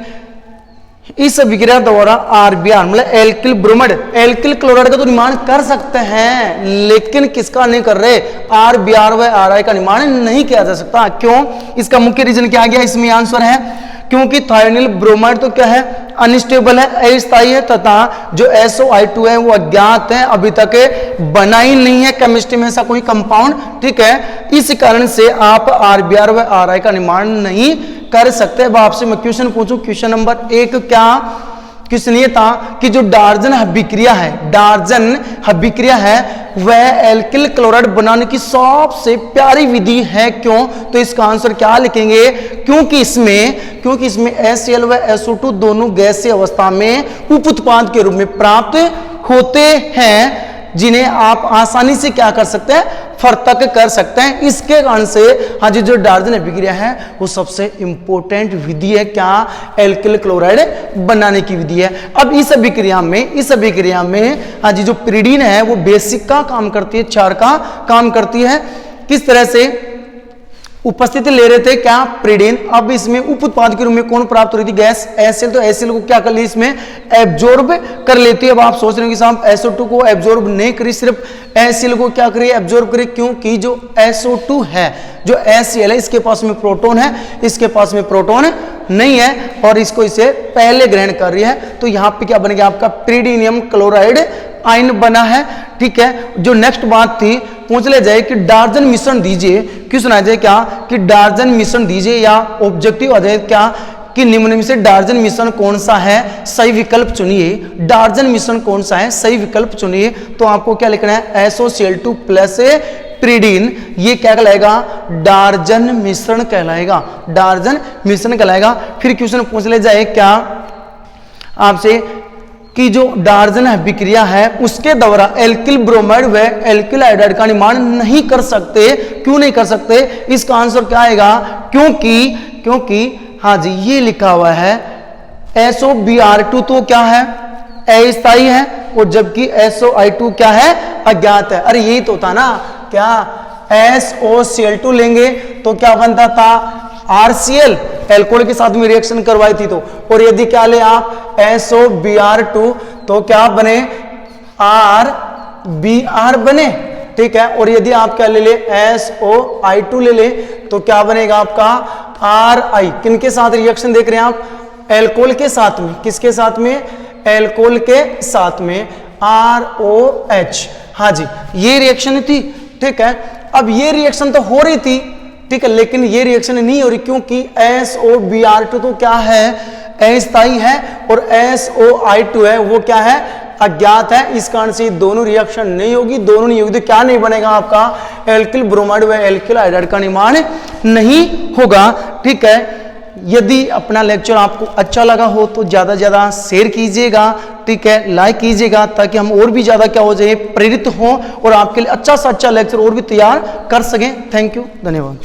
इस अभिक्रिया द्वारा RBr मतलब एल्किल ब्रोमाइड, एल्किल क्लोराइड का तो निर्माण कर सकते हैं, लेकिन किसका नहीं कर रहे, RBr व RI का निर्माण नहीं किया जा सकता। क्यों, इसका मुख्य रीजन क्या आ गया, इसमें आंसर है क्योंकि थायोनिल ब्रोमाइड तो क्या है, अनस्टेबल है, अस्थायी है, तथा जो SOI2 है वो अज्ञात है, अभी तक बना ही नहीं है केमिस्ट्री में ऐसा कोई कंपाउंड। ठीक है, इस कारण से आप RBr व RI का निर्माण नहीं कर सकते। अब आपसे मैं क्वेश्चन पूछूं, क्वेश्चन नंबर 1 क्या क्वेश्चन ये था कि जो डार्जन अभिक्रिया है वह एल्किल क्लोराइड बनाने की सबसे प्यारी विधि है। क्यों, तो इसका आंसर क्या लिखेंगे, क्योंकि इसमें HCl व SO2 दोनों गैसीय अवस्था में उप उत्पाद के रूप में प्राप्त होते हैं, जिन्हें आप आसानी से क्या कर सकते हैं, फर्तक कर सकते हैं। इसके कारण से हाँ जी, जो डार्जन अभिक्रिया है वो सबसे इंपॉर्टेंट विधि है, क्या, एल्किल क्लोराइड बनाने की विधि है। अब इस अभिक्रिया में हाँ जी, जो पिरीडीन है वो बेसिक का काम करती है, क्षार का काम करती है। किस तरह से उपस्थिति ले रहे थे, क्या, प्रीडीन। अब इसमें उप उत्पाद के रूप में कौन प्राप्त हो रही थी, गैस HCl, तो HCl को क्या कर ली, इसमें एब्जॉर्ब कर लेती है। अब आप सोच रहे हो कि साहब SO2 को एब्जॉर्ब नहीं करी, सिर्फ HCl को क्या करिए, एब्जॉर्ब करिए। क्योंकि जो SO2 है, जो HCl है, इसके पास में प्रोटॉन है, इसके पास में प्रोटॉन नहीं है, और इसको इसे पहले ग्रहण कर रही है। तो यहाँ पे क्या बन गया आपका, पिरीडीनियम क्लोराइड आयन बना है। ठीक है, जो नेक्स्ट बात थी, पूछ ले जाए कि डार्जन मिश्रण दीजिए, क्वेश्चन आ जाए क्या कि डार्जन मिश्रण दीजिए, या ऑब्जेक्टिव आ जाए क्या कि निम्न में से डार्जन मिश्रण कौन सा है, सही विकल्प चुनिए। डार्जन मिश्रण कौन सा है, सही विकल्प चुनिए। तो आपको क्या लिखना है, SOCl2 प्लस प्रीडीन, ये क्या कहलाएगा, डार्जन मिश्रण कहलाएगा, डार्जन मिश्रण कहलाएगा। फिर क्वेश्चन पूछ ले जाए क्या आपसे कि जो डार्जन अभिक्रिया है उसके द्वारा एल्किल ब्रोमाइड व एल्किल आयोडाइड का निर्माण नहीं कर सकते। क्यों नहीं कर सकते, इसका आंसर क्या आएगा, क्योंकि हाँ जी ये लिखा हुआ है SOBr2 तो क्या है अस्थाई है, और जबकि SOI2 क्या है अज्ञात है। अरे यही तो था ना, क्या SOCl2 लेंगे तो क्या बनता था RCl, एल्कोहल के साथ में रिएक्शन करवाई थी तो, और यदि क्या ले आप SOBr2 तो क्या बने RBr बने, ठीक है। और यदि आप क्या ले ले SOI2 ले ले तो क्या बनेगा आपका RI। किनके साथ रिएक्शन देख रहे हैं आप, एल्कोहल के साथ में, किसके साथ में, एल्कोहल के साथ में ROH। हाँ जी ये रिएक्शन थी, ठीक है। अब ये रिएक्शन तो हो रही थी, ठीक है, लेकिन ये रिएक्शन नहीं हो रही क्योंकि SOBr2 तो क्या है अस्थाई है, और SOI2 है वो क्या है अज्ञात है। इस कारण से दोनों रिएक्शन नहीं होगी, दोनों नहीं होगी तो क्या नहीं बनेगा आपका एल्किल ब्रोमाइड व एल्किल हाइड्राइड का निर्माण नहीं होगा, ठीक है। यदि अपना लेक्चर आपको अच्छा लगा हो तो ज़्यादा से ज़्यादा शेयर कीजिएगा, ठीक है, लाइक कीजिएगा, ताकि हम और भी ज़्यादा क्या हो जाए प्रेरित हों और आपके लिए अच्छा से अच्छा लेक्चर और भी तैयार कर सकें। थैंक यू, धन्यवाद।